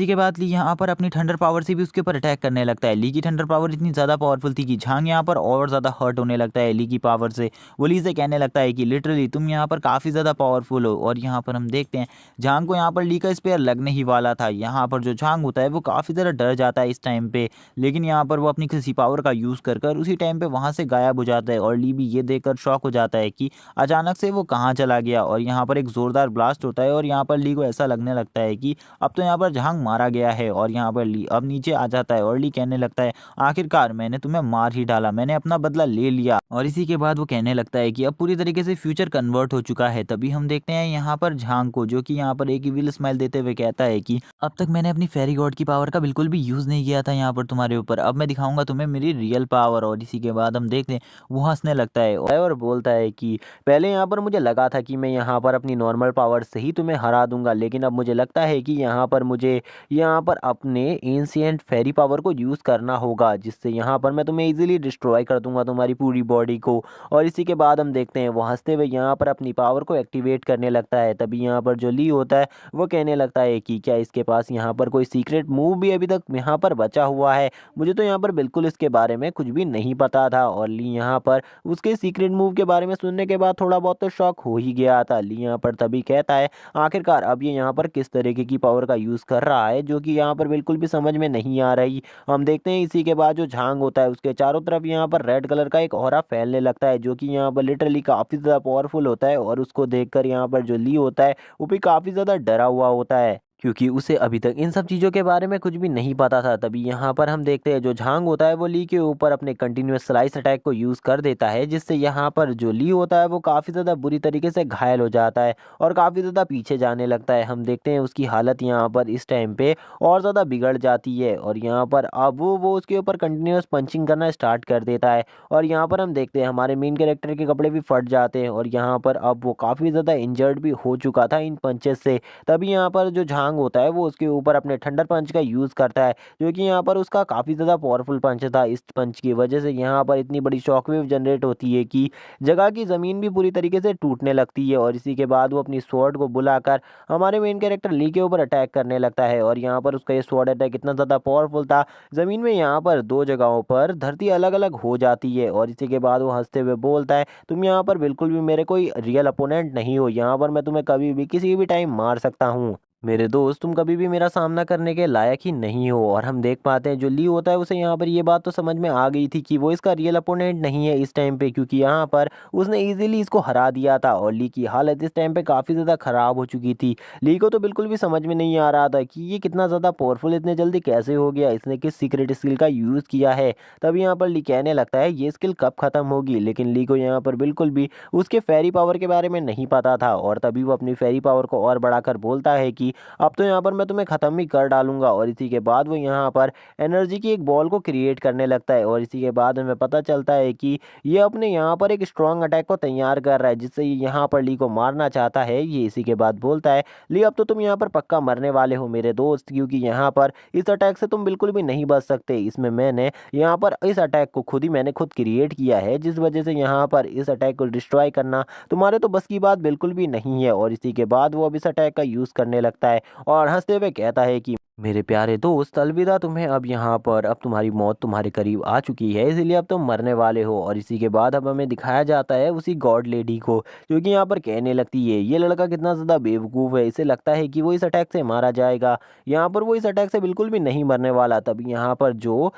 [SPEAKER 1] के बाद ली यहाँ पर अपनी थंडर पावर से भी उसके ऊपर अटैक करने लगता है। ली की थंडर पावर इतनी ज़्यादा पावरफुल थी कि झांग यहाँ पर और ज़्यादा हर्ट होने लगता है ली की पावर से। वो ली से कहने लगता है कि लिटरली तुम यहाँ पर काफ़ी ज़्यादा पावरफुल हो। और यहाँ पर हम देखते हैं झांग को यहाँ पर ली का स्पेयर लगने ही वाला था। यहाँ पर जो झांग होता है वो काफ़ी ज़्यादा डर जाता है इस टाइम पे, लेकिन यहाँ पर वो अपनी किसी पावर का यूज़ कर कर उसी टाइम पे वहाँ से गायब हो जाता है और ली भी ये देखकर शॉक हो जाता है कि अचानक से वो कहाँ चला गया। और यहाँ पर एक ज़ोरदार ब्लास्ट होता है और यहाँ पर ली को ऐसा लगने लगता है कि अब तो यहाँ पर झांग मारा गया है। और यहाँ पर ली अब नीचे आ जाता है और ली कहने लगता है, आखिरकार मैंने तुम्हें मार ही डाला, मैंने अपना बदला ले लिया। और इसी के बाद वो कहने लगता है कि अब पूरी तरीके से फ्यूचर कन्वर्ट हो चुका है। तभी हम देखते हैं यहाँ पर झांग को, जो कि यहाँ पर एक इविल स्माइल देते हुए कहता है कि अब तक मैंने अपनी फेरी गॉड की पावर का बिल्कुल भी यूज़ नहीं किया था यहाँ पर तुम्हारे ऊपर, अब मैं दिखाऊंगा तुम्हें मेरी रियल पावर। और इसी के बाद हम देखते हैं वो हंसने लगता है और बोलता है कि पहले यहाँ पर मुझे लगा था कि मैं यहाँ पर अपनी नॉर्मल पावर से ही तुम्हें हरा दूंगा, लेकिन अब मुझे लगता है कि यहाँ पर अपने एंशिएंट फेरी पावर को यूज़ करना होगा, जिससे यहाँ पर मैं तुम्हें इजीली डिस्ट्रॉय कर दूंगा तुम्हारी पूरी बॉडी को। और इसी के बाद हम देखते हैं वो हंसते हुए यहाँ पर अपनी पावर को एक्टिवेट करने लगता है। तभी यहाँ पर जो ली होता है वो कहने लगता है कि क्या इसके पास यहाँ पर कोई सीक्रेट मूव भी अभी तक यहाँ पर बचा हुआ है, मुझे तो यहाँ पर बिल्कुल इसके बारे में कुछ भी नहीं पता था। और ली यहाँ पर उसके सीक्रेट मूव के बारे में सुनने के बाद थोड़ा बहुत तो शॉक हो ही गया था। ली यहाँ पर तभी कहता है, आखिरकार अब ये यहाँ पर किस तरीके की पावर का यूज़ कर रहा है जो कि यहाँ पर बिल्कुल भी समझ में नहीं आ रही। हम देखते हैं इसी के बाद जो झांग होता है उसके चारों तरफ यहाँ पर रेड कलर का एक ऑरा फैलने लगता है, जो कि यहाँ पर लिटरली काफ़ी ज़्यादा पावरफुल होता है। और उसको देखकर यहाँ पर जो ली होता है वो भी काफ़ी ज़्यादा डरा हुआ होता है, क्योंकि उसे अभी तक इन सब चीज़ों के बारे में कुछ भी नहीं पता था। तभी यहाँ पर हम देखते हैं जो झांग होता है वो ली के ऊपर अपने कंटिन्यूस स्लाइस अटैक को यूज़ कर देता है, जिससे यहाँ पर जो ली होता है वो काफ़ी ज़्यादा बुरी तरीके से घायल हो जाता है और काफ़ी ज़्यादा पीछे जाने लगता है। हम देखते हैं उसकी हालत यहाँ पर इस टाइम पे और ज़्यादा बिगड़ जाती है और यहाँ पर अब वो उसके ऊपर कंटिन्यूस पंचिंग करना स्टार्ट कर देता है। और यहाँ पर हम देखते हैं हमारे मेन कैरेक्टर के कपड़े भी फट जाते हैं और यहाँ पर अब वो काफ़ी ज़्यादा इंजर्ड भी हो चुका था इन पंचेस से। तभी यहाँ पर जो झांग होता है वो उसके ऊपर अपने थंडर पंच का यूज़ करता है, जो कि यहाँ पर उसका काफ़ी ज़्यादा पावरफुल पंच था। इस पंच की वजह से यहाँ पर इतनी बड़ी शॉकवेव जनरेट होती है कि जगह की ज़मीन भी पूरी तरीके से टूटने लगती है। और इसी के बाद वो अपनी स्वॉर्ड को बुलाकर हमारे मेन कैरेक्टर ली के ऊपर अटैक करने लगता है। और यहाँ पर उसका ये स्वॉर्ड अटैक इतना ज़्यादा पावरफुल था, ज़मीन में यहाँ पर दो जगहों पर धरती अलग अलग हो जाती है। और इसी के बाद वो हंसते हुए बोलता है, तुम यहाँ पर बिल्कुल भी मेरे कोई रियल अपोनेंट नहीं हो, यहाँ पर मैं तुम्हें कभी भी किसी भी टाइम मार सकता हूँ मेरे दोस्त, तुम कभी भी मेरा सामना करने के लायक ही नहीं हो। और हम देख पाते हैं जो ली होता है उसे यहाँ पर ये बात तो समझ में आ गई थी कि वो इसका रियल अपोनेंट नहीं है इस टाइम पे, क्योंकि यहाँ पर उसने इजीली इसको हरा दिया था। और ली की हालत इस टाइम पे काफ़ी ज़्यादा ख़राब हो चुकी थी। ली को तो बिल्कुल भी समझ में नहीं आ रहा था कि ये कितना ज़्यादा पावरफुल इतने जल्दी कैसे हो गया, इसने किस सीक्रेट स्किल का यूज़ किया है। तभी यहाँ पर ली कहने लगता है ये स्किल कब ख़त्म होगी, लेकिन ली को यहाँ पर बिल्कुल भी उसके फेरी पावर के बारे में नहीं पता था। और तभी वो अपनी फेरी पावर को और बढ़ाकर बोलता है कि अब तो यहाँ पर मैं तुम्हें ख़त्म ही कर डालूंगा। और इसी के बाद वो यहाँ पर एनर्जी की एक बॉल को क्रिएट करने लगता है। और इसी के बाद हमें पता चलता है कि ये अपने यहाँ पर एक स्ट्रॉन्ग अटैक को तैयार कर रहा है, जिससे ये यहाँ पर ली को मारना चाहता है। ये इसी के बाद बोलता है, ली अब तो तुम यहाँ पर पक्का मरने वाले हो मेरे दोस्त, क्योंकि यहाँ पर इस अटैक से तुम बिल्कुल भी नहीं बच सकते। इसमें मैंने यहाँ पर इस अटैक को मैंने खुद क्रिएट किया है, जिस वजह से यहाँ पर इस अटैक को डिस्ट्रॉय करना तुम्हारे तो बस की बात बिल्कुल भी नहीं है। और इसी के बाद वो अब इस अटैक का यूज़ करने लगता है और हंसते हुए कहता है कि मेरे प्यारे दोस्त अलविदा तुम्हें, अब यहाँ पर अब तुम्हारी मौत तुम्हारे करीब आ चुकी है, इसलिए अब तुम मरने वाले हो। और इसी के बाद अब हमें दिखाया जाता है उसी गॉड लेडी को, जो कि यहाँ पर कहने लगती है ये लड़का कितना ज़्यादा बेवकूफ़ है, इसे लगता है कि वो इस अटैक से मारा जाएगा। यहाँ पर वो इस अटैक से बिल्कुल भी नहीं मरने वाला। तभी यहाँ पर जो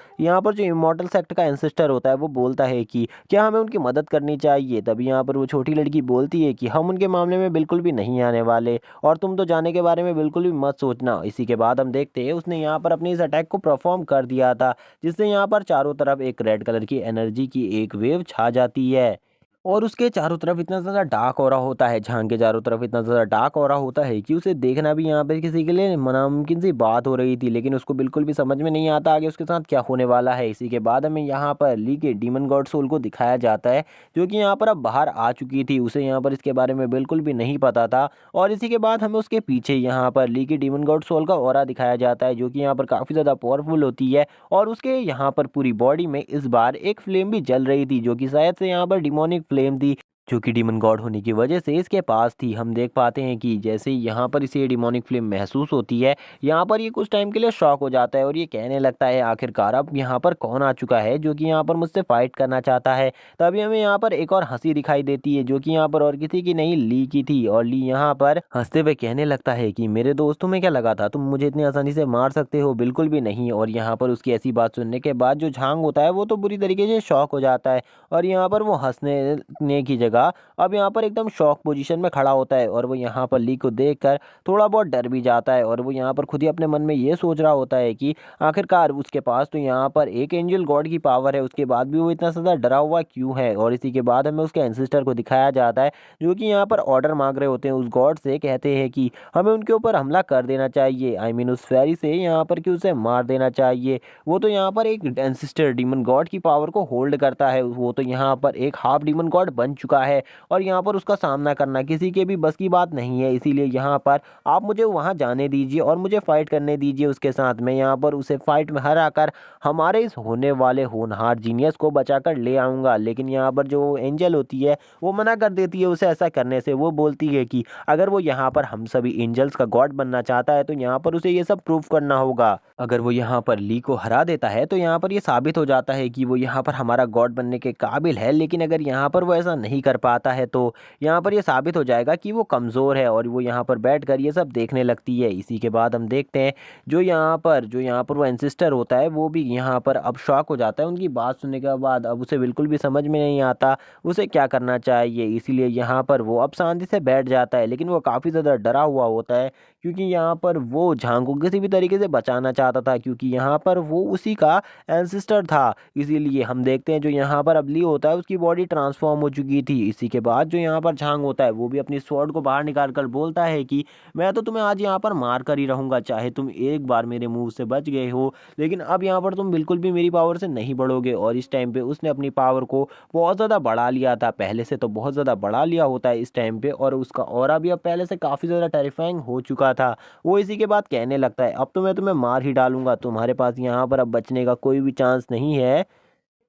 [SPEAKER 1] इमॉर्टल सेक्ट का एंसेस्टर होता है वो बोलता है कि क्या हमें उनकी मदद करनी चाहिए। तभी यहाँ पर वो छोटी लड़की बोलती है कि हम उनके मामले में बिल्कुल भी नहीं आने वाले और तुम तो जाने के बारे में बिल्कुल भी मत सोचना। इसी के बाद हम देखते हैं उसने यहाँ पर अपने इस अटैक को परफॉर्म कर दिया था, जिससे यहाँ पर चारों तरफ एक रेड कलर की एनर्जी की एक वेव छा जाती है और उसके चारों तरफ इतना ज़्यादा डार्क ऑरा होता है, झांग के चारों तरफ इतना ज़्यादा डार्क ऑरा होता है कि उसे देखना भी यहाँ पे किसी के लिए नामुमकिन सी बात हो रही थी, लेकिन उसको बिल्कुल भी समझ में नहीं आता आगे उसके साथ क्या होने वाला है। इसी के बाद हमें यहाँ पर ली के डीमन गॉड सोल को दिखाया जाता है, जो कि यहाँ पर अब बाहर आ चुकी थी, उसे यहाँ पर इसके बारे में बिल्कुल भी नहीं पता था। और इसी के बाद हमें उसके पीछे यहाँ पर ली के डीमन गॉड सोल का ऑरा दिखाया जाता है, जो कि यहाँ पर काफ़ी ज़्यादा पावरफुल होती है। और उसके यहाँ पर पूरी बॉडी में इस बार एक फ्लेम भी जल रही थी, जो कि शायद से यहाँ पर डिमोनिक फ्लेम थी,
[SPEAKER 2] जो कि डीमन गॉड होने की वजह से इसके पास थी। हम देख पाते हैं कि जैसे ही यहाँ पर इसे डिमोनिक फ्लेम महसूस होती है, यहाँ पर ये कुछ टाइम के लिए शॉक हो जाता है और ये कहने लगता है आखिरकार अब यहाँ पर कौन आ चुका है जो कि यहाँ पर मुझसे फाइट करना चाहता है। तभी हमें यहाँ पर एक और हंसी दिखाई देती है जो कि यहाँ पर और किसी की नहीं, ली की थी। और ली यहाँ पर हंसते हुए कहने लगता है कि मेरे दोस्त, तुम्हें क्या लगा था तुम मुझे इतनी आसानी से मार सकते हो? बिल्कुल भी नहीं। और यहाँ पर उसकी ऐसी बात सुनने के बाद जो झांग होता है वो तो बुरी तरीके से शॉक हो जाता है और यहाँ पर वो हंसने की जगह अब यहाँ पर एकदम शॉक पोजीशन में खड़ा होता है और वो यहाँ पर ली को देखकर थोड़ा बहुत डर भी जाता है और वो यहाँ पर खुद ही अपने मन में ये सोच रहा होता है कि आखिरकार उसके पास तो यहाँ पर एक एंजल गॉड की पावर है, उसके बाद भी वो इतना ज़्यादा डरा हुआ क्यों है। और इसी के बाद हमें उसके एंसेस्टर को दिखाया जाता है जो कि यहाँ पर ऑर्डर मांग रहे होते हैं उस गॉड से, कहते हैं कि हमें उनके ऊपर हमला कर देना चाहिए, आई मीन उस फेरी से यहाँ पर कि उसे मार देना चाहिए। वो तो यहाँ पर एक एंसेस्टर डीमन गॉड की पावर को होल्ड करता है, वो तो यहाँ पर एक हाफ डीमन गॉड बन चुका है और यहाँ पर उसका सामना करना किसी के भी बस की बात नहीं है। इसीलिए यहाँ पर आप मुझे वहाँ जाने दीजिए और मुझे फाइट करने दीजिए उसके साथ। मैं यहाँ पर उसे फाइट में हरा कर हमारे इस होने वाले होनहार जीनियस को बचाकर ले आऊँगा। लेकिन यहाँ पर जो एंजल होती है वो मना कर देती है उसे ऐसा करने से। वो बोलती है कि अगर वो यहाँ पर हम सभी एंजल्स का गॉड बनना चाहता है तो यहाँ पर उसे ये सब प्रूव करना होगा। अगर वो यहाँ पर ली को हरा देता है तो यहाँ पर ये साबित हो जाता है कि वो यहाँ पर हमारा गॉड बनने के काबिल है। लेकिन अगर यहाँ पर वो ऐसा नहीं कर पाता है तो यहाँ पर ये साबित हो जाएगा कि वो कमज़ोर है और वो यहाँ पर बैठकर ये सब देखने लगती है। इसी के बाद हम देखते हैं जो यहाँ पर वो एंसिस्टर होता है वो भी यहाँ पर अब शॉक हो जाता है उनकी बात सुनने के बाद। अब उसे बिल्कुल भी समझ में नहीं आता उसे क्या करना चाहिए, इसीलिए यहाँ पर वो अब शांति से बैठ जाता है। लेकिन वो काफ़ी ज़्यादा डरा हुआ होता है क्योंकि यहाँ पर वो झांग को किसी भी तरीके से बचाना चाहता था, क्योंकि यहाँ पर वो उसी का एंसिस्टर था। इसीलिए हम देखते हैं जो यहाँ पर अब ली होता है उसकी बॉडी ट्रांसफॉर्म हो चुकी थी। इसी के बाद जो यहाँ पर झांग होता है वो भी अपनी स्वॉर्ड को बाहर निकाल कर बोलता है कि मैं तो तुम्हें आज यहाँ पर मार कर ही रहूंगा, चाहे तुम एक बार मेरे मुंह से बच गए हो लेकिन अब यहाँ पर तुम बिल्कुल भी मेरी पावर से नहीं बढ़ोगे। और इस टाइम पे उसने अपनी पावर को बहुत ज़्यादा बढ़ा लिया था, पहले से तो बहुत ज़्यादा बढ़ा लिया होता है इस टाइम पे, और उसका ऑरा भी अब पहले से काफ़ी ज़्यादा टेरिफाइंग हो चुका था। वो इसी के बाद कहने लगता है अब तो मैं तुम्हें मार ही डालूंगा, तुम्हारे पास यहाँ पर अब बचने का कोई भी चांस नहीं है,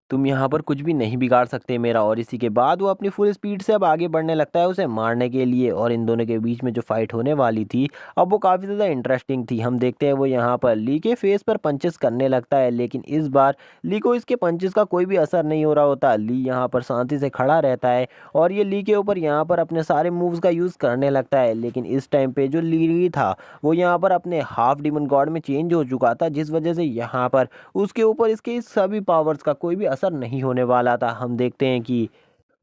[SPEAKER 2] तुम यहाँ पर कुछ भी नहीं बिगाड़ सकते मेरा। और इसी के बाद वो अपनी फुल स्पीड से अब आगे बढ़ने लगता है उसे मारने के लिए। और इन दोनों के बीच में जो फाइट होने वाली थी अब वो काफ़ी ज़्यादा इंटरेस्टिंग थी। हम देखते हैं वो यहाँ पर ली के फेस पर पंचेस करने लगता है, लेकिन इस बार ली को इसके पंचेस का कोई भी असर नहीं हो रहा होता। ली यहाँ पर शांति से खड़ा रहता है और ये ली के ऊपर यहाँ पर अपने सारे मूव्स का यूज़ करने लगता है। लेकिन इस टाइम पे जो ली था वो यहाँ पर अपने हाफ डिमन गॉड में चेंज हो चुका था, जिस वजह से यहाँ पर उसके ऊपर इसके इस सभी पावर्स का कोई भी असर नहीं होने वाला था। हम देखते हैं कि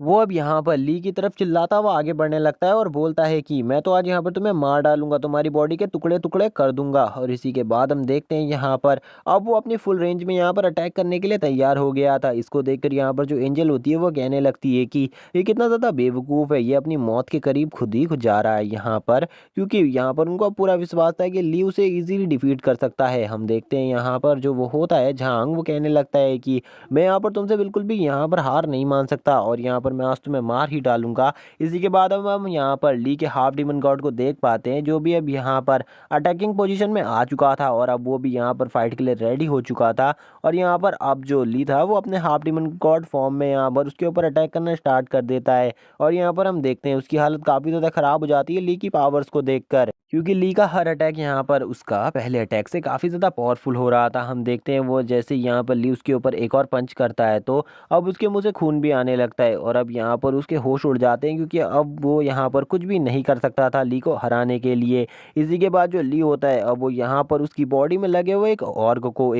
[SPEAKER 2] वो अब यहाँ पर ली की तरफ चिल्लाता हुआ आगे बढ़ने लगता है और बोलता है कि मैं तो आज यहाँ पर तुम्हें मार डालूंगा, तुम्हारी बॉडी के टुकड़े टुकड़े कर दूंगा। और इसी के बाद हम देखते हैं यहाँ पर अब वो अपनी फुल रेंज में यहाँ पर अटैक करने के लिए तैयार हो गया था। इसको देखकर यहाँ पर जो एंजल होती है वो कहने लगती है कि ये कितना ज़्यादा बेवकूफ़ है, ये अपनी मौत के करीब खुद ही खुद जा रहा है यहाँ पर, क्योंकि यहाँ पर उनको पूरा विश्वास था कि ली उसे ईजिली डिफीट कर सकता है। हम देखते हैं यहाँ पर जो वो होता है झांग, वो कहने लगता है कि मैं यहाँ पर तुमसे बिल्कुल भी यहाँ पर हार नहीं मान सकता और यहाँ पर मैं आज तुम्हें मार ही डालूंगा। इसी के बाद अब हम यहाँ पर ली के हाफ डिमन गॉड को देख पाते हैं जो भी अब यहाँ पर अटैकिंग पोजीशन में आ चुका था और अब वो भी यहाँ पर फाइट के लिए रेडी हो चुका था। और यहाँ पर अब जो ली था वो अपने हाफ डिमन गॉड फॉर्म में यहाँ पर उसके ऊपर अटैक करना स्टार्ट कर देता है। और यहाँ पर हम देखते हैं उसकी हालत काफ़ी ज़्यादा ख़राब हो जाती है ली की पावर्स को देखकर, क्योंकि ली का हर अटैक यहाँ पर उसका पहले अटैक से काफ़ी ज़्यादा पावरफुल हो रहा था। हम देखते हैं वो जैसे यहाँ पर ली उसके ऊपर एक और पंच करता है तो अब उसके मुंह से खून भी आने लगता है और अब यहाँ पर उसके होश उड़ जाते हैं, क्योंकि अब वो यहाँ पर कुछ भी नहीं कर सकता था ली को हराने के लिए। इसी के बाद जो ली होता है अब वो यहाँ पर उसकी बॉडी में लगे हुए एक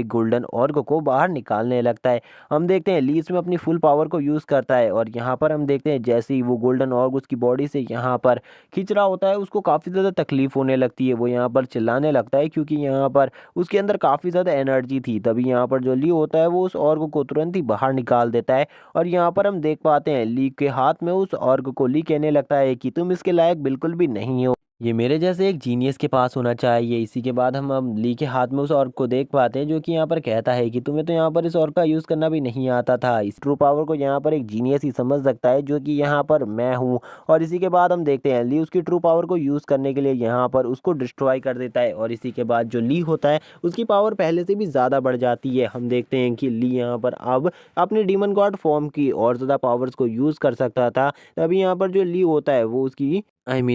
[SPEAKER 2] गोल्डन ऑर्ग को बाहर निकालने लगता है। हम देखते हैं ली इसमें अपनी फुल पावर को यूज़ करता है और यहाँ पर हम देखते हैं जैसे ही वो गोल्डन ऑर्ग उसकी बॉडी से यहाँ पर खींच रहा होता है उसको काफ़ी ज़्यादा तकलीफ होने लगती है। वो यहाँ पर चिल्लाने लगता है क्योंकि यहाँ पर उसके अंदर काफ़ी ज़्यादा एनर्जी थी। तभी यहाँ पर जो ली होता है वो उस ऑर्ग को तुरंत ही बाहर निकाल देता है और यहाँ पर हम देख पाते हैं ली के हाथ में उस ऑर्ग को ली कहने लगता है कि तुम इसके लायक बिल्कुल भी नहीं हो। ये मेरे जैसे एक जीनियस के पास होना चाहिए। इसी के बाद हम अब ली के हाथ में उस ऑर्क को देख पाते हैं जो कि यहाँ पर कहता है कि तुम्हें तो यहाँ पर इस ऑर्क का यूज़ करना भी नहीं आता था। इस ट्रू पावर को यहाँ पर एक जीनियस ही समझ सकता है जो कि यहाँ पर मैं हूँ। और इसी के बाद हम देखते हैं ली उसकी ट्रू पावर को यूज़ करने के लिए यहाँ पर उसको डिस्ट्रॉय कर देता है। और इसी के बाद जो ली होता है उसकी पावर पहले से भी ज़्यादा बढ़ जाती है। हम देखते हैं कि ली यहाँ पर अब अपने डीमन गॉड फॉर्म की और ज़्यादा पावर्स को यूज़ कर सकता था। तभी यहाँ पर जो ली होता है वो उसकी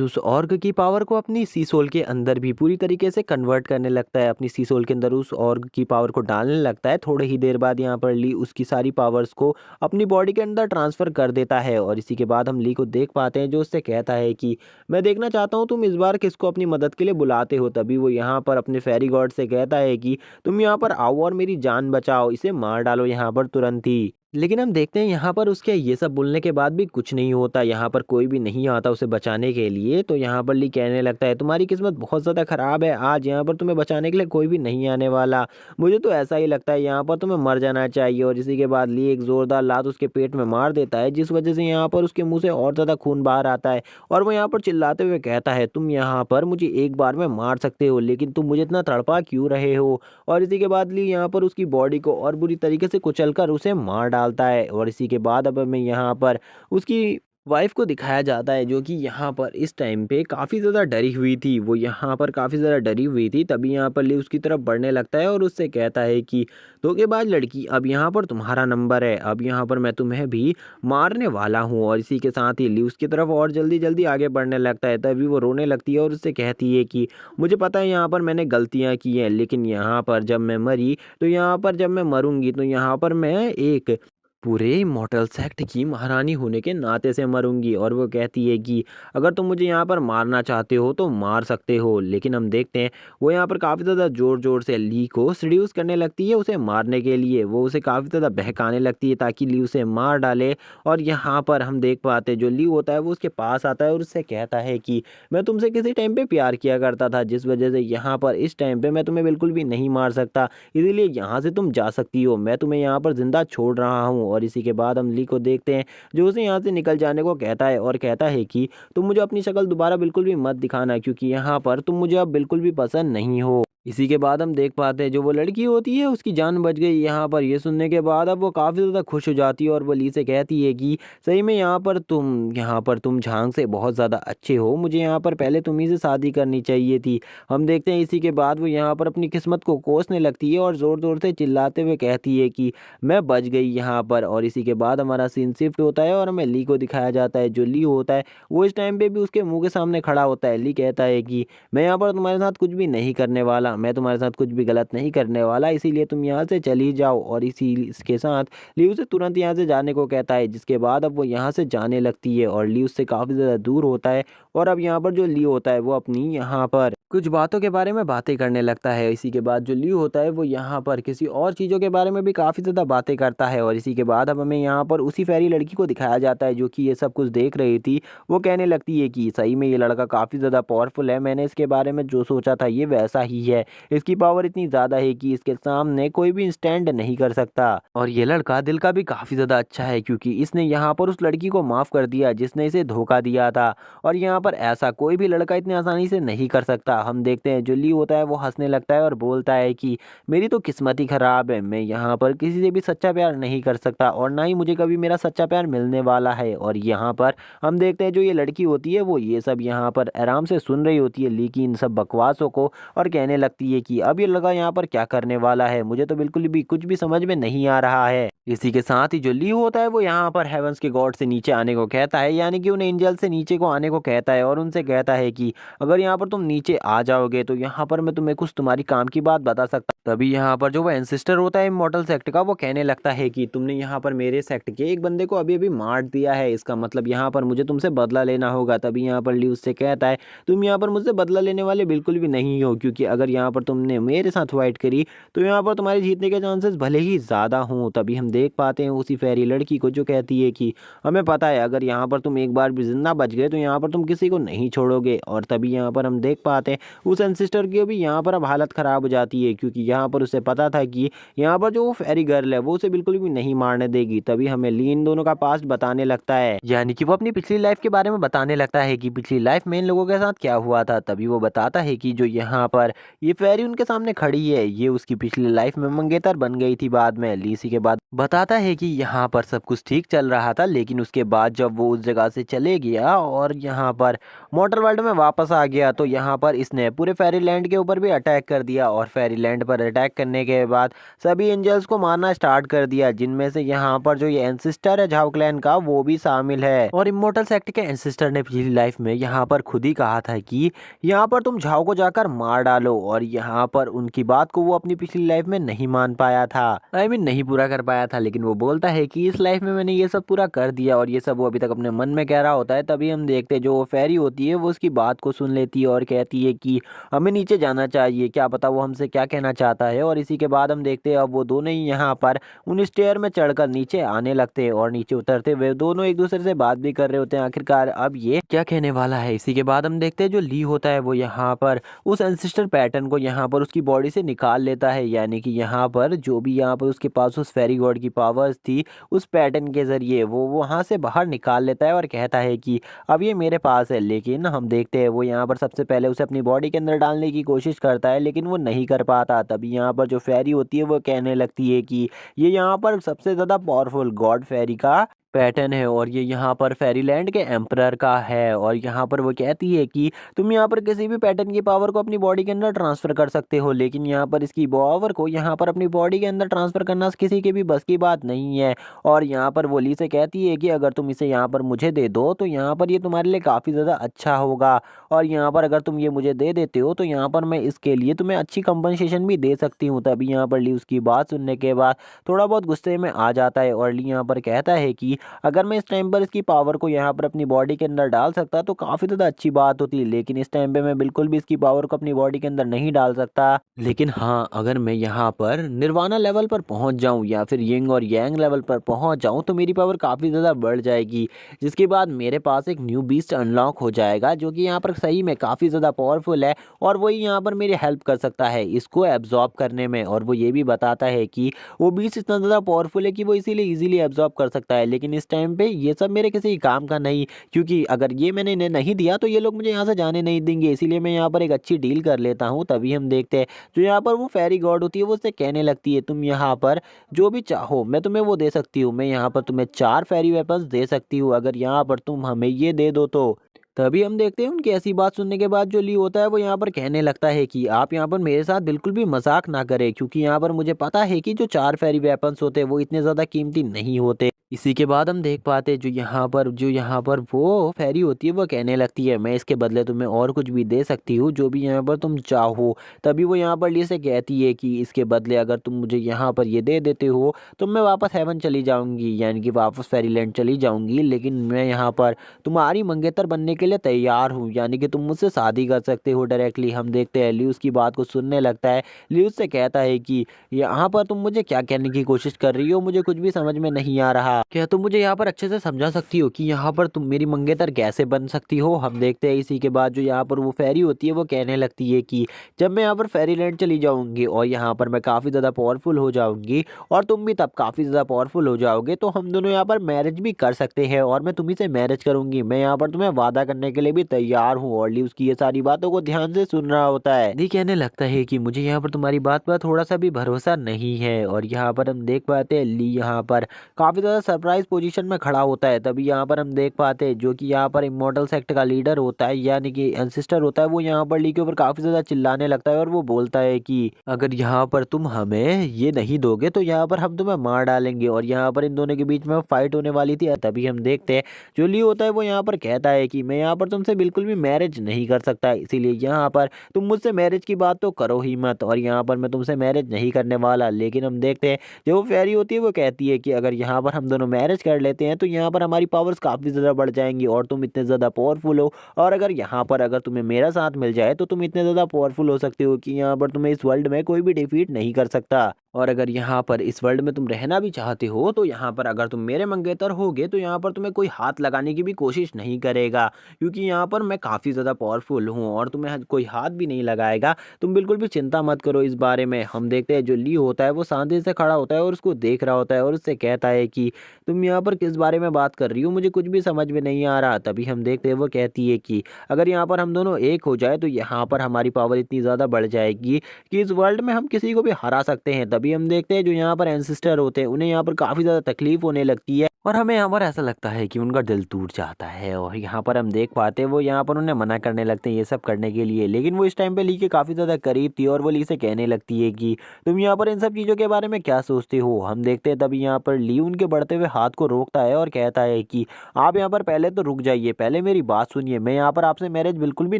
[SPEAKER 2] उस ऑर्ग की पावर को अपनी सी सोल के अंदर भी पूरी तरीके से कन्वर्ट करने लगता है। अपनी सी सोल के अंदर उस ऑर्ग की पावर को डालने लगता है। थोड़े ही देर बाद यहाँ पर ली उसकी सारी पावर्स को अपनी बॉडी के अंदर ट्रांसफ़र कर देता है। और इसी के बाद हम ली को देख पाते हैं जो उससे कहता है कि मैं देखना चाहता हूँ तुम इस बार किसको अपनी मदद के लिए बुलाते हो। तभी वो यहाँ पर अपने फेरी गॉड से कहता है कि तुम यहाँ पर आओ और मेरी जान बचाओ, इसे मार डालो यहाँ पर तुरंत ही। लेकिन हम देखते हैं यहाँ पर उसके ये सब बोलने के बाद भी कुछ नहीं होता। यहाँ पर कोई भी नहीं आता उसे बचाने के लिए। तो यहाँ पर ली कहने लगता है तुम्हारी किस्मत बहुत ज़्यादा ख़राब है, आज यहाँ पर तुम्हें बचाने के लिए कोई भी नहीं आने वाला। मुझे तो ऐसा ही लगता है यहाँ पर तुम्हें मर जाना चाहिए। और इसी के बाद ली एक ज़ोरदार लात उसके पेट में मार देता है जिस वजह से यहाँ पर उसके मुँह से और ज़्यादा खून बाहर आता है। और वो यहाँ पर चिल्लाते हुए कहता है तुम यहाँ पर मुझे एक बार में मार सकते हो लेकिन तुम मुझे इतना तड़पा क्यों रहे हो। और इसी के बाद ली यहाँ पर उसकी बॉडी को और बुरी तरीके से कुचलकर उसे मार डालता है। और इसी के बाद अब हमें यहाँ पर उसकी वाइफ को दिखाया जाता है जो कि यहाँ पर इस टाइम पे काफ़ी ज़्यादा डरी हुई थी। वो यहाँ पर काफ़ी ज़्यादा डरी हुई थी। तभी यहाँ पर ली उसकी तरफ बढ़ने लगता है और उससे कहता है कि धोखेबाज लड़की, अब यहाँ पर तुम्हारा नंबर है, अब यहाँ पर मैं तुम्हें भी मारने वाला हूँ। और इसी के साथ ही ली उसकी तरफ और जल्दी जल्दी आगे बढ़ने लगता है। तभी वो रोने लगती है और उससे कहती है कि मुझे पता है यहाँ पर मैंने गलतियाँ की हैं, लेकिन यहाँ पर जब मैं मरी तो यहाँ पर जब मैं मरूंगी तो यहाँ पर मैं एक पूरे इमॉर्टल सेक्ट की महारानी होने के नाते से मरूंगी। और वो कहती है कि अगर तुम मुझे यहाँ पर मारना चाहते हो तो मार सकते हो। लेकिन हम देखते हैं वो यहाँ पर काफ़ी ज़्यादा ज़ोर ज़ोर से ली को सीड्यूस करने लगती है उसे मारने के लिए। वो उसे काफ़ी ज़्यादा बहकाने लगती है ताकि ली उसे मार डाले। और यहाँ पर हम देख पाते हैं जो ली होता है वो उसके पास आता है और उससे कहता है कि मैं तुमसे किसी टाइम पे प्यार किया करता था, जिस वजह से यहाँ पर इस टाइम पे मैं तुम्हें बिल्कुल भी नहीं मार सकता, इसीलिए यहाँ से तुम जा सकती हो, मैं तुम्हें यहाँ पर जिंदा छोड़ रहा हूँ। और इसी के बाद हम ली को देखते हैं जो उसे यहाँ से निकल जाने को कहता है और कहता है कि तुम मुझे अपनी शक्ल दोबारा बिल्कुल भी मत दिखाना क्योंकि यहाँ पर तुम मुझे अब बिल्कुल भी पसंद नहीं हो। इसी के बाद हम देख पाते हैं जो वो लड़की होती है उसकी जान बच गई। यहाँ पर ये सुनने के बाद अब वो काफ़ी ज़्यादा खुश हो जाती है और वो ली से कहती है कि सही में यहाँ पर तुम झांग से बहुत ज़्यादा अच्छे हो, मुझे यहाँ पर पहले तुम्ही से शादी करनी चाहिए थी। हम देखते हैं इसी के बाद वो यहाँ पर अपनी किस्मत को कोसने लगती है और ज़ोर ज़ोर से चिल्लाते हुए कहती है कि मैं बच गई यहाँ पर। और इसी के बाद हमारा सीन शिफ्ट होता है और हमें ली को दिखाया जाता है। जो ली होता है वो इस टाइम पे भी उसके मुंह के सामने खड़ा होता है। ली कहता है कि मैं यहाँ पर तुम्हारे साथ कुछ भी नहीं करने वाला, मैं तुम्हारे साथ कुछ भी गलत नहीं करने वाला, इसीलिए तुम यहाँ से चली जाओ। और इसी इसके साथ ली उसे तुरंत यहाँ से जाने को कहता है जिसके बाद अब वो यहाँ से जाने लगती है और ली उससे काफ़ी ज़्यादा दूर होता है। और अब यहाँ पर जो ली होता है वो अपनी यहाँ पर कुछ बातों के बारे में बातें करने लगता है। इसी के बाद जो ली होता है वो यहाँ पर किसी और चीज़ों के बारे में भी काफ़ी ज़्यादा बातें करता है। और इसी के बाद अब हमें यहाँ पर उसी फेरी लड़की को दिखाया जाता है जो कि ये सब कुछ देख रही थी। वो कहने लगती है कि सही में ये लड़का काफ़ी ज़्यादा पावरफुल है, मैंने इसके बारे में जो सोचा था ये वैसा ही है, इसकी पावर इतनी ज़्यादा है कि इसके सामने कोई भी स्टैंड नहीं कर सकता। और ये लड़का दिल का भी काफ़ी ज़्यादा अच्छा है क्योंकि इसने यहाँ पर उस लड़की को माफ़ कर दिया जिसने इसे धोखा दिया था। और यहाँ पर ऐसा कोई भी लड़का इतनी आसानी से नहीं कर सकता। हम देखते हैं जो ली होता है वो हंसने लगता है और बोलता है कि मेरी तो किस्मत ही ख़राब है, मैं यहाँ पर किसी से भी सच्चा प्यार नहीं कर सकता और ना ही मुझे कभी मेरा सच्चा प्यार मिलने वाला है। और यहाँ पर हम देखते हैं जो ये लड़की होती है वो ये सब यहाँ पर आराम से सुन रही होती है ली की इन सब बकवासों को और कहने लगती है कि अब ये लड़का यहाँ पर क्या करने वाला है, मुझे तो बिल्कुल भी कुछ भी समझ में नहीं आ रहा है। इसी के साथ ही जो ली होता है वो यहाँ पर हेवंस के गॉड से नीचे आने को कहता है, यानी कि उन एंजल से नीचे को आने को कहता है और उनसे कहता है कि अगर यहाँ पर तुम नीचे आ जाओगे तो यहाँ पर मैं तुम्हें कुछ तुम्हारी काम की बात बता सकता। तभी यहाँ पर जो वो एंसिस्टर होता है इमॉर्टल सेक्ट का वो कहने लगता है कि तुमने यहाँ पर मेरे सेक्ट के एक बंदे को अभी अभी मार दिया है, इसका मतलब यहाँ पर मुझे तुमसे बदला लेना होगा। तभी यहाँ पर ली उससे कहता है तुम यहाँ पर मुझसे बदला लेने वाले बिल्कुल भी नहीं हो क्योंकि अगर यहाँ यहाँ पर तुमने मेरे साथ फाइट करी तो यहाँ पर तुम्हारे जीतने के चांसेस भले ही ज़्यादा हों। तभी हम देख पाते हैं उसी फेरी लड़की को जो कहती है कि हमें पता है अगर यहाँ पर तुम एक बार भी जिंदा बच गए तो यहाँ पर तुम किसी को नहीं छोड़ोगे। और तभी यहाँ पर हम देख पाते हैं उस एंसिस्टर की भी यहाँ पर अब हालत ख़राब हो जाती है, क्योंकि यहाँ पर उसे पता था कि यहाँ पर जो वो फेरी गर्ल है वो उसे बिल्कुल भी नहीं मारने देगी। तभी हमें ली इन दोनों का पास्ट बताने लगता है, यानी कि वो अपनी पिछली लाइफ के बारे में बताने लगता है कि पिछली लाइफ में इन लोगों के साथ क्या हुआ था। तभी वो बताता है कि जो यहाँ पर ये फेरी उनके सामने खड़ी है ये उसकी पिछली लाइफ में मंगेतर बन गई थी बाद में। ली इसी के बाद बताता है कि यहाँ पर सब कुछ ठीक चल रहा था, लेकिन उसके बाद जब वो उस जगह से चले गया और यहाँ पर मोटर वर्ल्ड में वापस आ गया तो यहाँ पर इसने पूरे फेरीलैंड के ऊपर भी अटैक कर दिया। और फेरीलैंड पर अटैक करने के बाद सभी एंजल्स को मारना स्टार्ट कर दिया, जिनमें से यहाँ पर जो ये एंसिस्टर है झाओ क्लैन का वो भी शामिल है। और इमोर्टल सेक्ट के एंसिस्टर ने पिछली लाइफ में यहाँ पर खुद ही कहा था कि यहाँ पर तुम झाओ को जाकर मार डालो, और यहाँ पर उनकी बात को वो अपनी पिछली लाइफ में नहीं मान पाया था, नहीं पूरा कर पाया था। लेकिन वो बोलता है कि इस लाइफ में मैंने ये सब पूरा कर दिया, और ये सब वो अभी तक अपने मन में कह रहा होता है। तभी हम देखते हैं जो फेरी होती है वो उसकी बात को सुन लेती है और कहती है कि हमें नीचे जाना चाहिए, क्या पता वो हमसे क्या कहना चाहता है। और इसी के बाद हम देखते हैं अब वो दोनों ही यहाँ पर उन स्टेयर में चढ़कर नीचे आने लगते हैं, और नीचे उतरते हुए दोनों एक दूसरे से बात भी कर रहे होते हैं आखिरकार अब ये क्या कहने वाला है। इसी के बाद हम देखते हैं जो ली होता है वो यहाँ पर उस एंसिस्टर पैटर्न को यहाँ पर उसकी बॉडी से निकाल लेता है, यानी कि यहाँ पर जो भी यहाँ पर उसके पास उस फेरी गॉड की पावर्स थी उस पैटर्न के जरिए वो वहाँ से बाहर निकाल लेता है और कहता है कि अब ये मेरे पास है। लेकिन हम देखते हैं वो यहाँ पर सबसे पहले उसे अपनी बॉडी के अंदर डालने की कोशिश करता है, लेकिन वो नहीं कर पाता। तभी यहाँ पर जो फेरी होती है वो कहने लगती है कि ये यहाँ पर सबसे ज़्यादा पावरफुल गॉड फेरी का पैटर्न है, और ये यहाँ पर फेरीलैंड के एम्परर का है। और यहाँ पर वो कहती है कि तुम यहाँ पर किसी भी पैटर्न की पावर को अपनी बॉडी के अंदर ट्रांसफर कर सकते हो, लेकिन यहाँ पर इसकी पावर को यहाँ पर अपनी बॉडी के अंदर ट्रांसफर करना किसी के भी बस की बात नहीं है। और यहाँ पर वो ली से कहती है कि अगर तुम इसे यहाँ पर मुझे दे दो तो यहाँ पर ये तुम्हारे लिए काफ़ी ज़्यादा अच्छा होगा, और यहाँ पर अगर तुम ये मुझे दे देते हो तो यहाँ पर मैं इसके लिए तुम्हें अच्छी कंपनसेशन भी दे सकती हूँ। तभी यहाँ पर ली उसकी बात सुनने के बाद थोड़ा बहुत गुस्से में आ जाता है, और ली यहाँ पर कहता है कि अगर मैं इस टाइम पर इसकी पावर को यहाँ पर अपनी बॉडी के अंदर डाल सकता तो काफ़ी ज़्यादा अच्छी बात होती, लेकिन इस टाइम पे मैं बिल्कुल भी इसकी पावर को अपनी बॉडी के अंदर नहीं डाल सकता। लेकिन हाँ, अगर मैं यहाँ पर निर्वाणा लेवल पर पहुँच जाऊँ या फिर यिंग और यांग लेवल पर पहुँच जाऊँ तो मेरी पावर काफ़ी ज़्यादा बढ़ जाएगी, जिसके बाद मेरे पास एक न्यू बीस्ट अनलॉक हो जाएगा जो कि यहाँ पर सही में काफ़ी ज़्यादा पावरफुल है, और वही यहाँ पर मेरी हेल्प कर सकता है इसको एब्जॉर्ब करने में। और वो ये भी बताता है कि वो बीस्ट इतना ज़्यादा पावरफुल है कि वो इसीलिए ईजिली एब्जॉर्ब कर सकता है, लेकिन इस टाइम पे ये सब मेरे किसी काम का नहीं, क्योंकि अगर ये मैंने इन्हें नहीं दिया तो ये लोग मुझे यहाँ से जाने नहीं देंगे, इसीलिए मैं यहाँ पर एक अच्छी डील कर लेता हूँ। तभी हम देखते हैं जो यहाँ पर वो फेरी गॉड होती है वो उससे कहने लगती है तुम यहाँ पर जो भी चाहो मैं तुम्हें वो दे सकती हूँ, मैं यहाँ पर तुम्हें 4 फेरी वेपन्स दे सकती हूँ अगर यहाँ पर तुम हमें ये दे दो तो। तभी हम देखते हैं उनकी ऐसी बात सुनने के बाद जो ली होता है वो यहाँ पर कहने लगता है कि आप यहाँ पर मेरे साथ बिल्कुल भी मजाक ना करें, क्योंकि यहाँ पर मुझे पता है कि जो 4 फेरी वेपन्स होते हैं वो इतने ज़्यादा कीमती नहीं होते। इसी के बाद हम देख पाते हैं जो यहाँ पर वो फेरी होती है वो कहने लगती है मैं इसके बदले तुम्हें और कुछ भी दे सकती हूँ जो भी यहाँ पर तुम चाहो। तभी वो यहाँ पर ली से कहती है कि इसके बदले अगर तुम मुझे यहाँ पर ये दे देते हो तो मैं वापस हेवन चली जाऊँगी, यानी कि वापस फेरीलैंड चली जाऊँगी, लेकिन मैं यहाँ पर तुम्हारी मंगेतर बनने के लिए तैयार हूँ, यानी कि तुम मुझसे शादी कर सकते हो डायरेक्टली। हम देखते हैं ली उसकी बात को सुनने लगता है। ली उससे कहता है कि यहाँ पर तुम मुझे क्या कहने की कोशिश कर रही हो, मुझे कुछ भी समझ में नहीं आ रहा, क्या तुम मुझे यहाँ पर अच्छे से समझा सकती हो कि यहाँ पर तुम मेरी मंगेतर कैसे बन सकती हो। हम देखते हैं इसी के बाद जो यहाँ पर वो फेरी होती है वो कहने लगती है कि जब मैं यहाँ पर फेरीलैंड चली जाऊंगी और यहाँ पर मैं काफ़ी ज़्यादा पावरफुल हो जाऊंगी और तुम भी तब काफ़ी ज़्यादा पावरफुल हो जाओगे तो हम दोनों यहाँ पर मैरिज भी कर सकते हैं, और मैं तुम्ही से मैरिज करूंगी, मैं यहाँ पर तुम्हें वादा करने के लिए भी तैयार हूँ। और ली उसकी ये सारी बातों को ध्यान से सुन रहा होता है। ली कहने लगता है कि मुझे यहाँ पर तुम्हारी बात पर थोड़ा सा भी भरोसा नहीं है, और यहाँ पर हम देख पाते हैं ली यहाँ पर काफ़ी ज़्यादा सरप्राइज पोजीशन में खड़ा होता है। तभी यहाँ पर हम देख पाते हैं जो कि यहाँ पर इमॉर्टल सेक्ट का लीडर होता है यानी कि एंसिस्टर होता है, वो यहाँ पर ली के ऊपर काफ़ी ज़्यादा चिल्लाने लगता है और वो बोलता है कि अगर यहाँ पर तुम हमें ये नहीं दोगे तो यहाँ पर हम तुम्हें मार डालेंगे। और यहाँ पर इन दोनों के बीच में फाइट होने वाली थी। तभी हम देखते हैं जो ली होता है वो यहाँ पर कहता है कि मैं यहाँ पर तुमसे बिल्कुल भी मैरिज नहीं कर सकता, इसीलिए यहाँ पर तुम मुझसे मैरिज की बात तो करो ही मत, और यहाँ पर मैं तुमसे मैरिज नहीं करने वाला। लेकिन हम देखते हैं जो वो फेरी होती है वो कहती है कि अगर यहाँ पर हम दोनों मैरिज कर लेते हैं तो यहाँ पर हमारी पावर्स काफ़ी ज़्यादा बढ़ जाएंगी और तुम इतने ज़्यादा पावरफुल हो। और अगर यहाँ पर अगर तुम्हें मेरा साथ मिल जाए तो तुम इतने ज़्यादा पावरफुल हो सकते हो कि यहाँ पर तुम्हें इस वर्ल्ड में कोई भी डिफीट नहीं कर सकता। और अगर यहाँ पर इस वर्ल्ड में तुम रहना भी चाहते हो तो यहाँ पर अगर तुम मेरे मंगेतर होगे तो यहाँ पर तुम्हें कोई हाथ लगाने की भी कोशिश नहीं करेगा, क्योंकि यहाँ पर मैं काफ़ी ज़्यादा पावरफुल हूँ और तुम्हें कोई हाथ भी नहीं लगाएगा। तुम बिल्कुल भी चिंता मत करो इस बारे में। हम देखते हैं जो ली होता है वो शांति से खड़ा होता है और उसको देख रहा होता है और उससे कहता है कि तुम यहाँ पर किस बारे में बात कर रही हो, मुझे कुछ भी समझ में नहीं आ रहा। तभी हम देखते हैं वो कहती है कि अगर यहाँ पर हम दोनों एक हो जाए तो यहाँ पर हमारी पावर इतनी ज़्यादा बढ़ जाएगी कि इस वर्ल्ड में हम किसी को भी हरा सकते हैं। तभी हम देखते हैं जो यहाँ पर एंसिस्टर होते हैं उन्हें यहाँ पर काफ़ी ज़्यादा तकलीफ होने लगती है और हमें यहाँ पर ऐसा लगता है कि उनका दिल टूट जाता है। और यहाँ पर हम देख पाते हैं वो यहाँ पर उन्हें मना करने लगते हैं ये सब करने के लिए, लेकिन वो इस टाइम पे ली के काफ़ी ज़्यादा करीब थी और वो ली से कहने लगती है कि तुम यहाँ पर इन सब चीज़ों के बारे में क्या सोचते हो। हम देखते हैं तभी यहाँ पर ली उनके बढ़ते हुए हाथ को रोकता है और कहता है कि आप यहाँ पर पहले तो रुक जाइए, पहले मेरी बात सुनिए। मैं यहाँ पर आपसे मैरिज बिल्कुल भी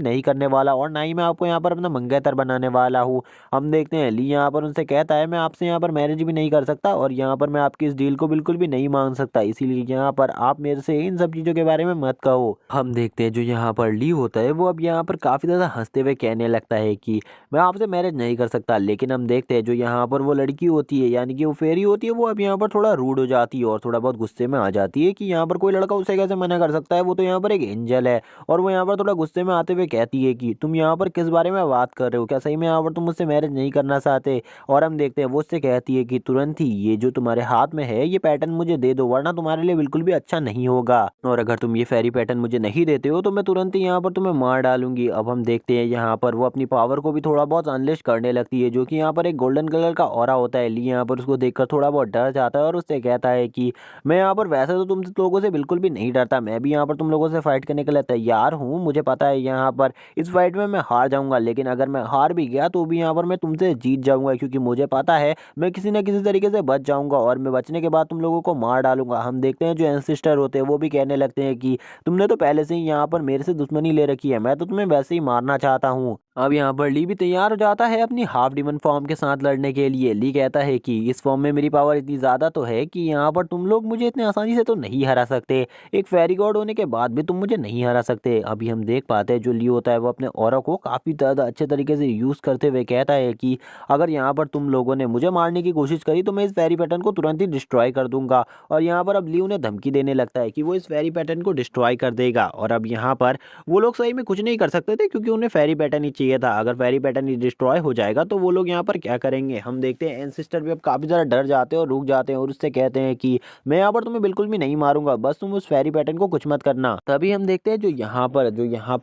[SPEAKER 2] नहीं करने वाला और ना ही मैं आपको यहाँ पर अपना मंगेतर बनाने वाला हूँ। हम देखते हैं ली यहाँ पर उनसे कहता है मैं आपसे यहाँ पर मैरिज भी नहीं कर सकता और यहाँ पर मैं आपकी इस डील को बिल्कुल भी नहीं मान सकता, इसीलिए यहाँ पर आप मेरे से इन सब चीज़ों के बारे में मत कहो। हम देखते हैं जो यहाँ पर ली होता है वो अब यहाँ पर काफ़ी ज़्यादा हंसते हुए कहने लगता है कि मैं आपसे मैरिज नहीं कर सकता। लेकिन हम देखते हैं जो यहाँ पर वो लड़की होती है यानी कि वो फेरी होती है वो अब यहाँ पर थोड़ा रूड हो जाती है और थोड़ा बहुत गुस्से में आ जाती है कि यहाँ पर कोई लड़का उसे कैसे मना कर सकता है, वो तो यहाँ पर एक एंजल है। और वो यहाँ पर थोड़ा गुस्से में आते हुए कहती है कि तुम यहाँ पर किस बारे में बात कर रहे हो, क्या सही में यहाँ पर तुम मुझसे मैरिज नहीं करना चाहते। और हम देखते हैं वो उससे कहती है कि तुरंत ही ये जो तुम्हारे हाथ में है ये पैटर्न मुझे दे दो वरना तुम्हारे लिए बिल्कुल भी अच्छा नहीं होगा, और अगर तुम ये फेरी पैटर्न मुझे नहीं देते हो तो मैं तुरंत ही यहाँ पर तुम्हें मार डालूंगी। अब हम देखते हैं यहाँ पर वो अपनी पावर को भी थोड़ा बहुत अनलेश करने लगती है जो कि यहाँ पर एक गोल्डन कलर का ऑरा होता है। ली यहाँ पर उसको देखकर थोड़ा बहुत डर जाता है और उससे कहता है कि मैं यहाँ पर वैसे तो तुम लोगों से बिल्कुल भी नहीं डरता, मैं भी यहाँ पर तुम लोगों से फाइट करने के लिए तैयार हूँ। मुझे पता है यहाँ पर इस फाइट में मैं हार जाऊंगा, लेकिन अगर मैं हार भी गया तो भी यहाँ पर मैं तुमसे जीत जाऊंगा, क्योंकि मुझे पता है मैं किसी न किसी तरीके से बच जाऊंगा और मैं बचने के बाद तुम लोगों को मार डालूंगा। हम देखते हैं जो एंसिस्टर होते हैं वो भी कहने लगते हैं कि तुमने तो पहले से ही यहाँ पर मेरे से दुश्मनी ले रखी है, मैं तो तुम्हें वैसे ही मारना चाहता हूँ। अब यहाँ पर ली भी तैयार हो जाता है अपनी हाफ डिमन फॉर्म के साथ लड़ने के लिए। ली कहता है कि इस फॉर्म में मेरी पावर इतनी ज़्यादा तो है कि यहाँ पर तुम लोग मुझे इतने आसानी से तो नहीं हरा सकते, एक फेरी गॉड होने के बाद भी तुम मुझे नहीं हरा सकते। अभी हम देख पाते हैं जो ली होता है वो अपने ऑरा को काफ़ी ज़्यादा अच्छे तरीके से यूज़ करते हुए कहता है कि अगर यहाँ पर तुम लोगों ने मुझे मारने की कोशिश करी तो मैं इस फेरी पैटर्न को तुरंत ही डिस्ट्रॉय कर दूंगा। और यहाँ पर अब ली उन्हें धमकी देने लगता है कि वो इस फेरी पैटर्न को डिस्ट्रॉय कर देगा। और अब यहाँ पर वो लोग सही में कुछ नहीं कर सकते थे क्योंकि उन्हें फेरी पैटर्न ही चाहिए था। अगर फेरी पैटर्न ही डिस्ट्रॉय हो जाएगा तो वो लोग यहाँ पर क्या करेंगे। हम देखते हैं एंसिस्टर भी अब काफ़ी ज़्यादा डर जाते हैं और रुक जाते हैं और उससे कहते हैं कि मैं यहाँ पर तुम्हें बिल्कुल भी नहीं मारूंगा, बस तुम उस फेरी पैटर्न को कुछ मत करना। तभी हम देखते हैं जो यहाँ पर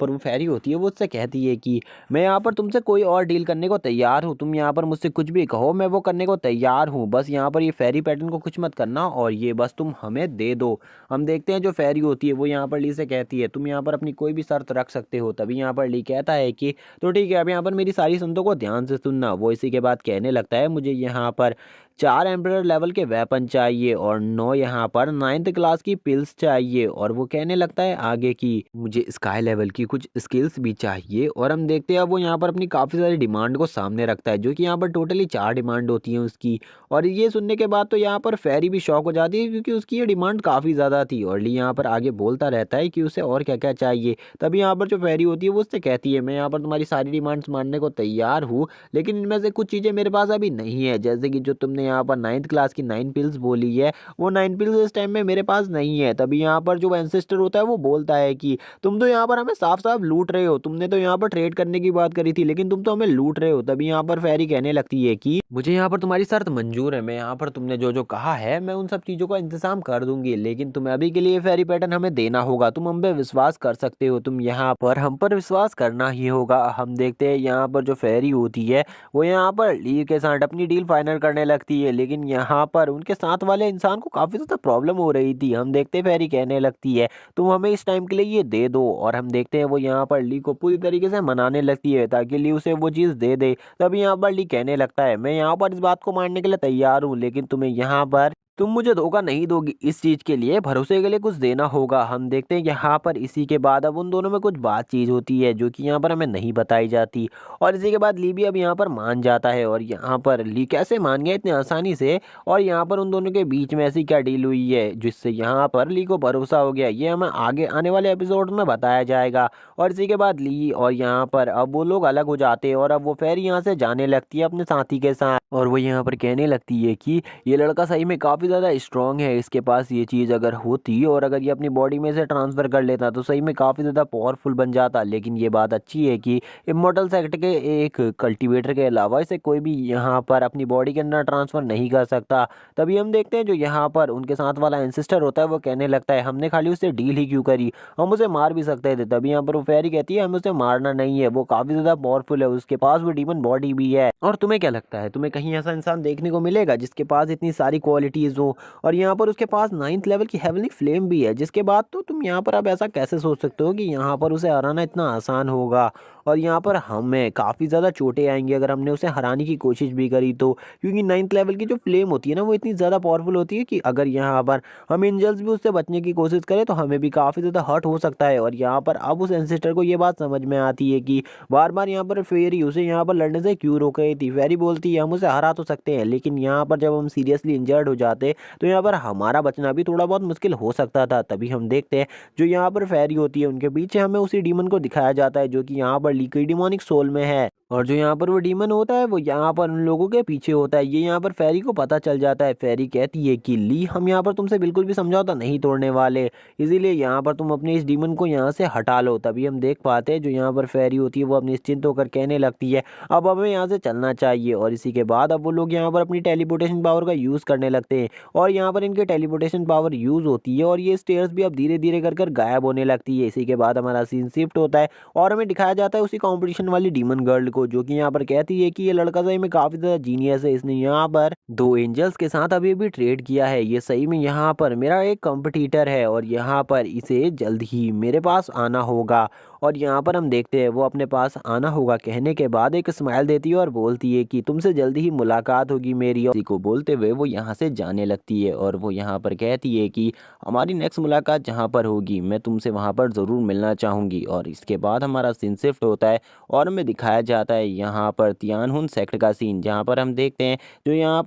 [SPEAKER 2] वो फेरी होती है वो उससे कहती है कि मैं यहाँ पर तुमसे कोई और डील करने को तैयार हूँ, तुम यहाँ पर मुझसे कुछ भी कहो मैं वो करने को तैयार हूँ, बस यहाँ पर ये फेरी पैटर्न को कुछ मत करना और ये बस तुम हमें दे दो। हम देखते हैं जो फेरी होती है वो यहाँ पर ली से कहती है तुम यहाँ पर अपनी कोई भी शर्त रख सकते हो। तभी यहाँ पर ली कहता है कि तो ठीक है, अब यहाँ पर मेरी सारी संतों को ध्यान से सुनना। वो इसी के बाद कहने लगता है मुझे यहाँ पर 4 एम्परर लेवल के वेपन चाहिए और 9 यहाँ पर 9th क्लास की पिल्स चाहिए। और वो कहने लगता है आगे कि मुझे स्काई लेवल की कुछ स्किल्स भी चाहिए। और हम देखते हैं वो यहाँ पर अपनी काफ़ी सारी डिमांड को सामने रखता है जो कि यहाँ पर टोटली 4 डिमांड होती हैं उसकी। और ये सुनने के बाद तो यहाँ पर फेरी भी शॉक हो जाती है क्योंकि उसकी ये डिमांड काफ़ी ज़्यादा थी। और ली यहाँ पर आगे बोलता रहता है कि उसे और क्या क्या चाहिए। तभी यहाँ पर जो फेरी होती है वो उससे कहती है मैं यहाँ पर तुम्हारी सारी डिमांड्स मानने को तैयार हूँ, लेकिन इनमें से कुछ चीज़ें मेरे पास अभी नहीं है, जैसे कि जो तुमने यहाँ पर 9th क्लास की 9 पिल्स बोली है वो 9 पिल्स इस टाइम में मेरे पास नहीं है। तभी यहाँ पर जो एंसेस्टर होता है वो बोलता है कि तुम तो यहाँ पर हमें साफ साफ लूट रहे हो, तुमने तो यहाँ पर ट्रेड करने की बात करी थी लेकिन तुम तो हमें लूट रहे हो। तभी यहाँ पर फेरी कहने लगती है कि मुझे यहाँ पर तुम्हारी शर्त मंजूर है, मैं यहाँ पर तुमने जो जो कहा है मैं उन सब चीज़ों का इंतजाम कर दूंगी, लेकिन तुम्हें अभी के लिए फेरी पैटर्न हमें देना होगा, तुम हम पे विश्वास कर सकते हो, तुम यहाँ पर हम पर विश्वास करना ही होगा। हम देखते हैं यहाँ पर जो फेरी होती है वो यहाँ पर ली के साथ अपनी डील फाइनल करने लगती है, लेकिन यहाँ पर उनके साथ वाले इंसान को काफ़ी ज़्यादा प्रॉब्लम हो रही थी। हम देखते हैं फेरी कहने लगती है तुम हमें इस टाइम के लिए ये दे दो। और हम देखते हैं वो यहाँ पर ली को पूरी तरीके से मनाने लगती है ताकि ली उसे वो चीज़ दे दे। तभी यहाँ पर ली कहने लगता है मैं यहाँ पर इस बात को मानने के लिए तैयार हूँ, लेकिन तुम्हें यहाँ पर तुम मुझे धोखा नहीं दोगी, इस चीज़ के लिए भरोसे के लिए कुछ देना होगा। हम देखते हैं यहाँ पर इसी के बाद अब उन दोनों में कुछ बातचीत होती है जो कि यहाँ पर हमें नहीं बताई जाती। और इसी के बाद ली भी अब यहाँ पर मान जाता है, और यहाँ पर ली कैसे मान गया इतनी आसानी से, और यहाँ पर उन दोनों के बीच में ऐसी क्या डील हुई है जिससे यहाँ पर ली को भरोसा हो गया, ये हमें आगे आने वाले एपिसोड में बताया जाएगा। और इसी के बाद ली और यहाँ पर अब वो लोग अलग हो जाते हैं, और अब वो फेरी यहाँ से जाने लगती है अपने साथी के साथ, और वो यहाँ पर कहने लगती है कि ये लड़का सही में काफ़ी ज़्यादा स्ट्रांग है, इसके पास ये चीज़ अगर होती और अगर ये अपनी बॉडी में से ट्रांसफ़र कर लेता तो सही में काफ़ी ज़्यादा पावरफुल बन जाता। लेकिन ये बात अच्छी है कि इमॉर्टल सेक्ट के एक कल्टीवेटर के अलावा इसे कोई भी यहाँ पर अपनी बॉडी के अंदर ट्रांसफ़र नहीं कर सकता। तभी हम देखते हैं जो यहाँ पर उनके साथ वाला एंसेस्टर होता है वो कहने लगता है हमने खाली उससे डील ही क्यों करी, हम उसे मार भी सकते थे। तभी यहाँ पर वो फेरी कहती है हमें उसे मारना नहीं है, वो काफ़ी ज़्यादा पावरफुल है, उसके पास वो डीमन बॉडी भी है। और तुम्हें क्या लगता है, तुम्हें कहीं ऐसा इंसान देखने को मिलेगा जिसके पास इतनी सारी क्वालिटीज़ हो, और यहाँ पर उसके पास 9th लेवल की हेवनली फ्लेम भी है, जिसके बाद तो तुम यहाँ पर अब ऐसा कैसे सोच सकते हो कि यहाँ पर उसे हराना इतना आसान होगा। और यहाँ पर हमें काफ़ी ज़्यादा चोटें आएंगी अगर हमने उसे हराने की कोशिश भी करी तो, क्योंकि 9th लेवल की जो फ्लेम होती है ना वो इतनी ज़्यादा पावरफुल होती है कि अगर यहाँ पर हम एंजल्स भी उससे बचने की कोशिश करें तो हमें भी काफ़ी ज़्यादा हर्ट हो सकता है। और यहाँ पर अब उस एंसेस्टर को ये बात समझ में आती है कि बार बार यहाँ पर फेरी उसे यहाँ पर लड़ने से क्यों रोक रही थी। फेरी बोलती है हम उसे हरा तो सकते हैं, लेकिन यहाँ पर जब हम सीरियसली इंजर्ड हो जाते तो यहाँ पर हमारा बचना भी थोड़ा बहुत मुश्किल हो सकता था। तभी हम देखते हैं जो यहाँ पर फेरी होती है उनके पीछे हमें उसी डीमन को दिखाया जाता है जो कि यहाँ पर लिक्विड डिमोनिक सोल में है, और जो यहाँ पर वो डीमन होता है वो यहाँ पर उन लोगों के पीछे होता है। ये यहाँ पर फेरी को पता चल जाता है। फेरी कहती है कि ली हम यहाँ पर तुमसे बिल्कुल भी समझौता नहीं तोड़ने वाले, इसीलिए यहाँ पर तुम अपने इस डीमन को यहाँ से हटा लो। तभी हम देख पाते हैं जो यहाँ पर फेरी होती है वो अब निश्चिंत होकर कहने लगती है अब हमें यहाँ से चलना चाहिए। और इसी के बाद अब वो लोग यहाँ पर अपनी टेलीपोर्टेशन पावर का यूज़ करने लगते हैं, और यहाँ पर इनके टेलीपोर्टेशन पावर यूज़ होती है और ये स्टेयर्स भी अब धीरे धीरे कर कर गायब होने लगती है। इसी के बाद हमारा सीन शिफ्ट होता है और हमें दिखाया जाता है उसी कंपटीशन वाली डीमन गर्ल को जो कि यहाँ पर कहती है कि ये लड़का सही में काफी ज्यादा जीनियस है, इसने यहाँ पर 2 एंजल्स के साथ अभी भी ट्रेड किया है, ये सही में यहाँ पर मेरा एक कंपटीटर है और यहाँ पर इसे जल्द ही मेरे पास आना होगा। और यहाँ पर हम देखते हैं वो अपने पास आना होगा कहने के बाद एक स्माइल देती है और बोलती है कि तुमसे जल्द ही मुलाकात होगी मेरी। और इसी को बोलते हुए वो यहाँ से जाने लगती है और वो यहाँ पर कहती है कि हमारी नेक्स्ट मुलाकात जहाँ पर होगी मैं तुमसे वहाँ पर ज़रूर मिलना चाहूँगी। और इसके बाद हमारा सीन शिफ्ट होता है और हमें दिखाया जाता है यहाँ पर तियानहुन सेक्ट का सीन, जहाँ पर हम देखते हैं जो यहाँ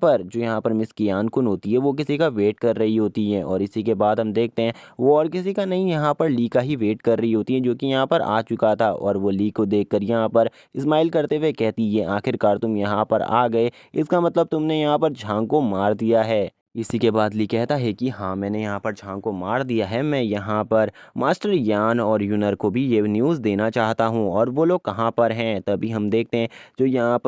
[SPEAKER 2] पर मिस कियानकुन होती है वो किसी का वेट कर रही होती है। और इसी के बाद हम देखते हैं वो और किसी का नहीं यहाँ पर ली का ही वेट कर रही होती है जो कि यहाँ पर आ चुका था। और वो ली को देखकर यहाँ पर स्माइल करते हुए कहती है आखिरकार तुम यहाँ पर आ गए, इसका मतलब तुमने यहाँ पर झांग को मार दिया है। इसी के बाद ली कहता है कि हाँ मैंने यहाँ पर झांग को मार दिया है, मैं यहाँ पर मास्टर यान और यूनर को भी ये न्यूज़ देना चाहता हूँ और वो लोग कहाँ पर हैं। तभी हम देखते हैं जो यहाँ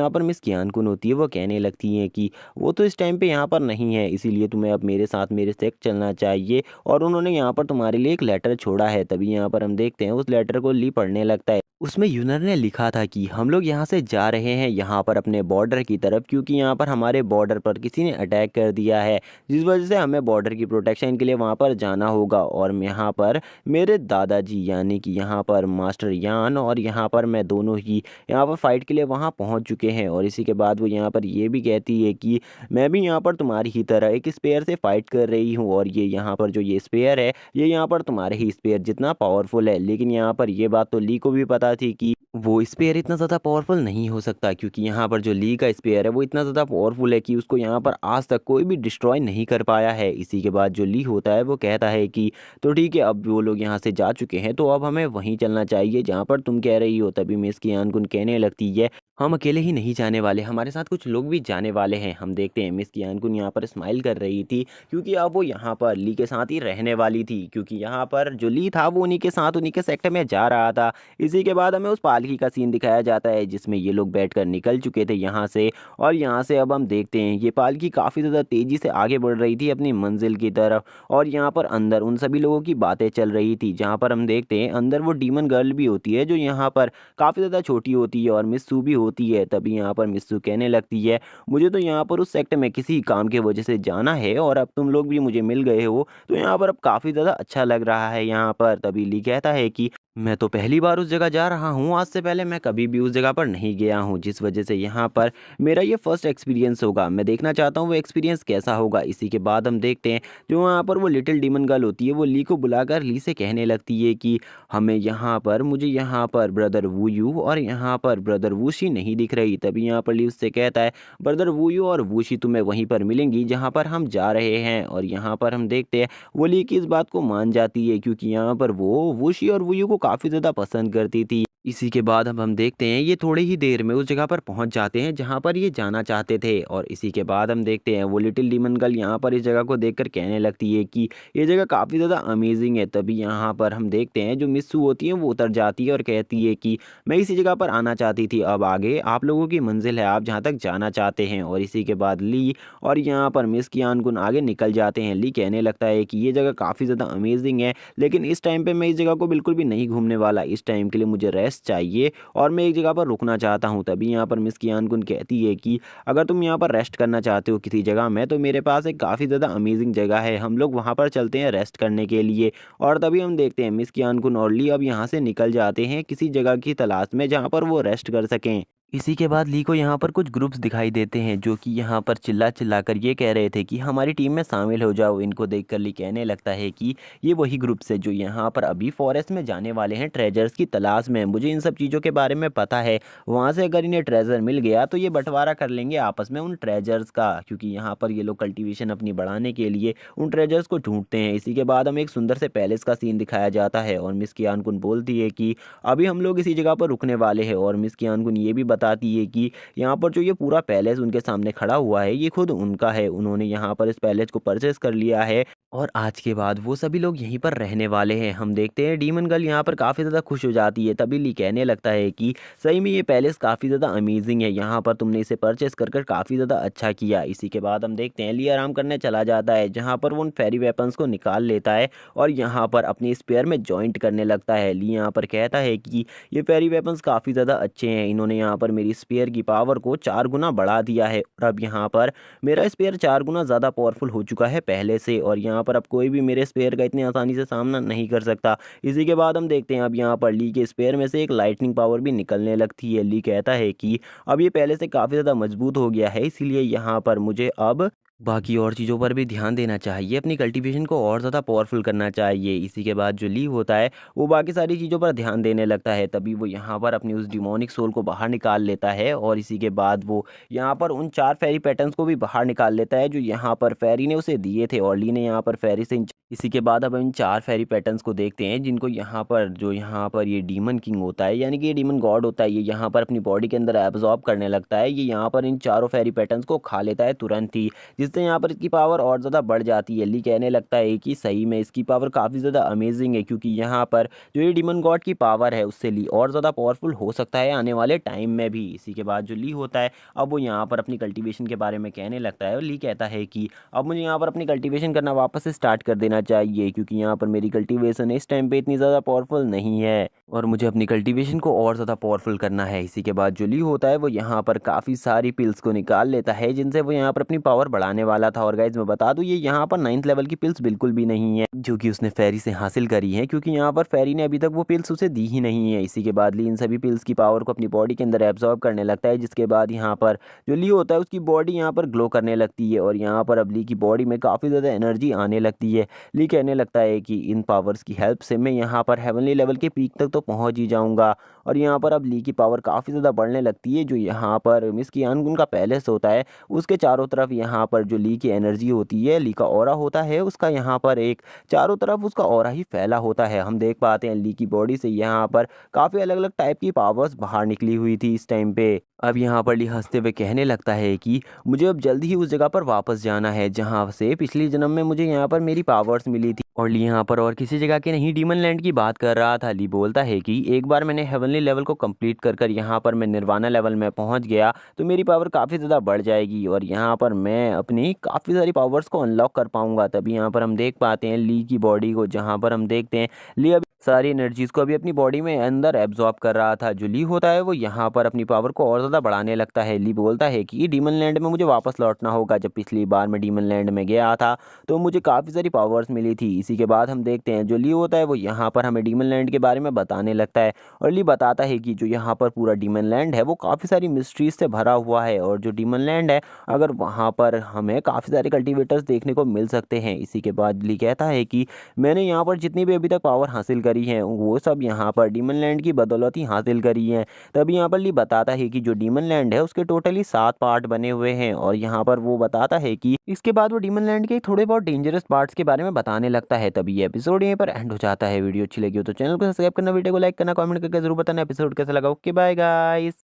[SPEAKER 2] पर मिस कियानकुन होती है वो कहने लगती हैं कि वो तो इस टाइम पे यहाँ पर नहीं है, इसीलिए तुम्हें अब मेरे साथ मेरे सेक्ट चलना चाहिए और उन्होंने यहाँ पर तुम्हारे लिए एक लेटर छोड़ा है। तभी यहाँ पर हम देखते हैं उस लेटर को ली पढ़ने लगता है। उसमें यूनर ने लिखा था कि हम लोग यहाँ से जा रहे हैं यहाँ पर अपने बॉर्डर की तरफ, क्योंकि यहाँ पर हमारे बॉर्डर पर किसी ने अटैक कर दिया है, जिस वजह से हमें बॉर्डर की प्रोटेक्शन के लिए वहाँ पर जाना होगा। और यहाँ पर मेरे दादाजी यानी कि यहाँ पर मास्टर यान और यहाँ पर मैं दोनों ही यहाँ पर फाइट के लिए वहाँ पहुँच चुके हैं। और इसी के बाद वो यहाँ पर ये भी कहती है कि मैं भी यहाँ पर तुम्हारी ही तरह एक स्पेयर से फाइट कर रही हूँ, और ये यहाँ पर जो ये स्पेयर है ये यहाँ पर तुम्हारे ही स्पेयर जितना पावरफुल है। लेकिन यहाँ पर ये बात तो ली को भी पता थी कि वो स्पेयर इतना ज़्यादा पावरफुल नहीं हो सकता, क्योंकि यहाँ पर जो ली का स्पेयर है वो इतना ज़्यादा पावरफुल है कि उसको यहाँ पर आज तक कोई भी डिस्ट्रॉय नहीं कर पाया है। इसी के बाद जो ली होता है वो कहता है कि तो ठीक है अब वो लोग यहाँ से जा चुके हैं तो अब हमें वहीं चलना चाहिए जहाँ पर तुम कह रही हो। तभी मिस कियानकुन कहने लगती है हम अकेले ही नहीं जाने वाले, हमारे साथ कुछ लोग भी जाने वाले हैं। हम देखते हैं मिस कियानकुन यहाँ पर स्माइल कर रही थी क्योंकि अब वो यहाँ पर ली के साथ ही रहने वाली थी, क्योंकि यहाँ पर जो ली था वो उन्हीं के साथ उन्हीं के सेक्टर में जा रहा था। इसी के बाद हमें उस पालकी का सीन दिखाया जाता है जिसमें ये लोग बैठकर निकल चुके थे यहाँ से। और यहाँ से अब हम देखते हैं ये पालकी काफ़ी ज़्यादा तेज़ी से आगे बढ़ रही थी अपनी मंजिल की तरफ, और यहाँ पर अंदर उन सभी लोगों की बातें चल रही थी, जहाँ पर हम देखते हैं अंदर वो डीमन गर्ल भी होती है जो यहाँ पर काफ़ी ज़्यादा छोटी होती है और मिस्सू भी होती है। तभी यहाँ पर मिस्सू कहने लगती है मुझे तो यहाँ पर उस सेक्टर में किसी काम के वजह से जाना है और अब तुम लोग भी मुझे मिल गए हो तो यहाँ पर अब काफ़ी ज़्यादा अच्छा लग रहा है यहाँ पर। तभी ली कहता है कि मैं तो पहली बार उस जगह जा रहा हूँ, आज से पहले मैं कभी भी उस जगह पर नहीं गया हूँ, जिस वजह से यहाँ पर मेरा ये फर्स्ट एक्सपीरियंस होगा। मैं देखना चाहता हूँ वो एक्सपीरियंस कैसा होगा। इसी के बाद हम देखते हैं जो वहाँ पर वो लिटिल डीमन गर्ल होती है, वो ली को बुलाकर ली से कहने लगती है कि हमें यहाँ पर मुझे यहाँ पर ब्रदर वूयू और यहाँ पर ब्रदर वूशी नहीं दिख रही। तभी यहाँ पर ली उससे कहता है ब्रदर वूयू और वूशी तुम्हें वहीं पर मिलेंगी जहाँ पर हम जा रहे हैं। और यहाँ पर हम देखते हैं वो ली की इस बात को मान जाती है, क्योंकि यहाँ पर वो वूशी और वूयू को काफ़ी ज़्यादा पसंद करती थी। इसी के बाद अब हम देखते हैं ये थोड़ी ही देर में उस जगह पर पहुंच जाते हैं जहां पर ये जाना चाहते थे। और इसी के बाद हम देखते हैं वो लिटिल डीमन गर्ल यहाँ पर इस जगह को देखकर कहने लगती है कि ये जगह काफ़ी ज़्यादा अमेजिंग है। तभी यहाँ पर हम देखते हैं जो मिस्सू होती है वो उतर जाती है और कहती है कि मैं इसी जगह पर आना चाहती थी, अब आगे आप लोगों की मंजिल है, आप जहाँ तक जाना चाहते हैं। और इसी के बाद ली और यहाँ पर मिस कियान गुन आगे निकल जाते हैं। ली कहने लगता है कि ये जगह काफ़ी ज़्यादा अमेजिंग है, लेकिन इस टाइम पे मैं इस जगह को बिल्कुल भी नहीं घूमने वाला। इस टाइम के लिए मुझे रेस्ट चाहिए और मैं एक जगह पर रुकना चाहता हूँ। तभी यहाँ पर मिस कियान गुन कहती है कि अगर तुम यहाँ पर रेस्ट करना चाहते हो किसी जगह में, तो मेरे पास एक काफ़ी ज़्यादा अमेजिंग जगह है, हम लोग वहाँ पर चलते हैं रेस्ट करने के लिए। और तभी हम देखते हैं मिस कियान गुन और ली अब यहाँ से निकल जाते हैं किसी जगह की तलाश में जहाँ पर वो रेस्ट कर सकें। इसी के बाद ली को यहाँ पर कुछ ग्रुप्स दिखाई देते हैं जो कि यहाँ पर चिल्ला चिल्ला कर ये कह रहे थे कि हमारी टीम में शामिल हो जाओ। इनको देखकर ली कहने लगता है कि ये वही ग्रुप्स है जो यहाँ पर अभी फॉरेस्ट में जाने वाले हैं ट्रेजर्स की तलाश में। मुझे इन सब चीज़ों के बारे में पता है, वहाँ से अगर इन्हें ट्रेजर मिल गया तो ये बंटवारा कर लेंगे आपस में उन ट्रेजर्स का, क्योंकि यहाँ पर ये लोग कल्टीवेशन अपनी बढ़ाने के लिए उन ट्रेजर्स को ढूंढते हैं। इसी के बाद हमें एक सुंदर से पैलेस का सीन दिखाया जाता है और मिस कियान-कुन बोलती है कि अभी हम लोग इसी जगह पर रुकने वाले हैं। और मिस कियान-कुन ये भी बताती है कि यहाँ पर जो ये पूरा पैलेस उनके सामने खड़ा हुआ है ये खुद उनका है, उन्होंने यहाँ पर इस पैलेस को परचेस कर लिया है और आज के बाद वो सभी लोग यहीं पर रहने वाले हैं। हम देखते हैं डीमन गर्ल यहाँ पर काफ़ी ज़्यादा खुश हो जाती है। तभी ली कहने लगता है कि सही में ये पैलेस काफ़ी ज़्यादा अमेजिंग है, यहाँ पर तुमने इसे परचेस कर कर काफ़ी ज़्यादा अच्छा किया। इसी के बाद हम देखते हैं ली आराम करने चला जाता है जहाँ पर वो उन फेरी वेपन्स को निकाल लेता है और यहाँ पर अपने स्पेयर में जॉइंट करने लगता है। ली यहाँ पर कहता है कि ये फेरी वेपन्स काफ़ी ज़्यादा अच्छे हैं, इन्होंने यहाँ पर मेरी स्पेयर की पावर को 4 गुना बढ़ा दिया है और अब यहाँ पर मेरा स्पेयर 4 गुना ज़्यादा पावरफुल हो चुका है पहले से, और यहाँ पर अब कोई भी मेरे स्पेयर का इतनी आसानी से सामना नहीं कर सकता। इसी के बाद हम देखते हैं अब यहाँ पर ली के स्पेयर में से एक लाइटनिंग पावर भी निकलने लगती है। ली कहता है कि अब ये पहले से काफ़ी ज़्यादा मजबूत हो गया है, इसीलिए यहाँ पर मुझे अब बाकी और चीज़ों पर भी ध्यान देना चाहिए, अपनी कल्टीवेशन को और ज़्यादा पावरफुल करना चाहिए। इसी के बाद जो ली होता है वो बाकी सारी चीज़ों पर ध्यान देने लगता है। तभी वो यहाँ पर अपनी उस डिमोनिक सोल को बाहर निकाल लेता है और इसी के बाद वो यहाँ पर उन 4 फेरी पैटर्न्स को भी बाहर निकाल लेता है जो यहाँ पर फेरी ने उसे दिए थे और ली ने यहाँ पर फेरी से इसी के बाद अब इन 4 फेरी पैटर्न्स को देखते हैं जिनको यहाँ पर ये डीमन किंग होता है, यानी कि ये डीमन गॉड होता है, ये यहाँ पर अपनी बॉडी के अंदर एब्जॉर्ब करने लगता है। ये यहाँ पर इन चारों फेरी पैटर्न्स को खा लेता है तुरंत ही, जिससे यहाँ पर इसकी पावर और ज़्यादा बढ़ जाती है। ली कहने लगता है कि सही में इसकी पावर काफ़ी ज़्यादा अमेजिंग है, क्योंकि यहाँ पर जो ये डीमन गॉड की पावर है उससे ली और ज़्यादा पावरफुल हो सकता है आने वाले टाइम में भी। इसी के बाद जो ली होता है अब वो यहाँ पर अपनी कल्टीवेशन के बारे में कहने लगता है और ली कहता है कि अब मुझे यहाँ पर अपनी कल्टीवेशन करना वापस से स्टार्ट कर देना चाहिए, क्योंकि यहाँ पर मेरी कल्टीवेशन इस टाइम पे इतनी ज़्यादा पावरफुल नहीं है और मुझे अपनी कल्टीवेशन को और ज़्यादा पावरफुल करना है। इसी के बाद जो ली होता है वो यहाँ पर काफ़ी सारी पिल्स को निकाल लेता है जिनसे वो यहाँ पर अपनी पावर बढ़ाने वाला था। और गाइज मैं बता दूं ये यहाँ पर 9th लेवल की पिल्स बिल्कुल भी नहीं है जो कि उसने फेरी से हासिल करी है, क्योंकि यहाँ पर फेरी ने अभी तक वो पिल्स उसे दी ही नहीं है। इसी के बाद ली इन सभी पिल्स की पावर को अपनी बॉडी के अंदर एब्जॉर्ब करने लगता है, जिसके बाद यहाँ पर जो ली होता है उसकी बॉडी यहाँ पर ग्लो करने लगती है और यहाँ पर अब ली की बॉडी में काफ़ी ज़्यादा एनर्जी आने लगती है। ली कहने लगता है कि इन पावर्स की हेल्प से मैं यहाँ पर हेवनली लेवल के पीक तक तो पहुँच ही जाऊँगा। और यहाँ पर अब ली की पावर काफ़ी ज़्यादा बढ़ने लगती है। जो यहाँ पर मिस कियान-कुन का पैलेस होता है उसके चारों तरफ यहाँ पर जो ली की एनर्जी होती है, ली का ऑरा होता है, उसका यहाँ पर एक चारों तरफ उसका ऑरा ही फैला होता है। हम देख पाते हैं ली की बॉडी से यहाँ पर काफ़ी अलग अलग टाइप की पावर्स बाहर निकली हुई थी इस टाइम पे। अब यहाँ पर ली हंसते हुए कहने लगता है कि मुझे अब जल्दी ही उस जगह पर वापस जाना है जहाँ से पिछले जन्म में मुझे यहाँ पर मेरी पावर्स मिली थी। और ली यहाँ पर और किसी जगह के नहीं डीमन लैंड की बात कर रहा था। ली बोलता है कि एक बार मैंने हेवनली लेवल को कंप्लीट कर यहाँ पर मैं निर्वाणा लेवल में पहुँच गया तो मेरी पावर काफ़ी ज़्यादा बढ़ जाएगी और यहाँ पर मैं अपनी काफ़ी सारी पावर्स को अनलॉक कर पाऊँगा। तभी यहाँ पर हम देख पाते हैं ली की बॉडी को, जहाँ पर हम देखते हैं ली अभी सारी एनर्जीज को अभी अपनी बॉडी में अंदर एब्जॉर्ब कर रहा था। जो ली होता है वो यहाँ पर अपनी पावर को और ज़्यादा बढ़ाने लगता है। ली बोलता है कि डीमन लैंड में मुझे वापस लौटना होगा। जब पिछली बार मैं डीमन लैंड में गया था तो मुझे काफ़ी सारी पावर्स मिली थी। इसी के बाद हम देखते हैं जो ली होता है वो यहाँ पर हमें डीमन लैंड के बारे में बताने लगता है। और ली बताता है कि जो यहाँ पर पूरा डीमन लैंड है वो काफ़ी सारी मिस्ट्रीज से भरा हुआ है, और जो डीमन लैंड है अगर वहाँ पर हमें काफ़ी सारे कल्टिवेटर्स देखने को मिल सकते हैं। इसी के बाद ली कहता है कि मैंने यहाँ पर जितनी भी अभी तक पावर हासिल करी है वो सब यहाँ पर डीमन लैंड की बदौलत ही हासिल करी है। तभी यहाँ पर ली बताता है कि जो डीमन लैंड है उसके टोटली 7 पार्ट बने हुए हैं, और यहाँ पर वो बताता है कि इसके बाद वो डीमन लैंड के थोड़े बहुत डेंजरस पार्ट्स के बारे में बताने लगता है। तभी ये एपिसोड यहीं पर एंड हो जाता है। वीडियो अच्छी लगी हो तो चैनल को सब्सक्राइब करना, वीडियो को लाइक करना, कमेंट करके जरूर बताना एपिसोड कैसा लगा। Okay bye guys.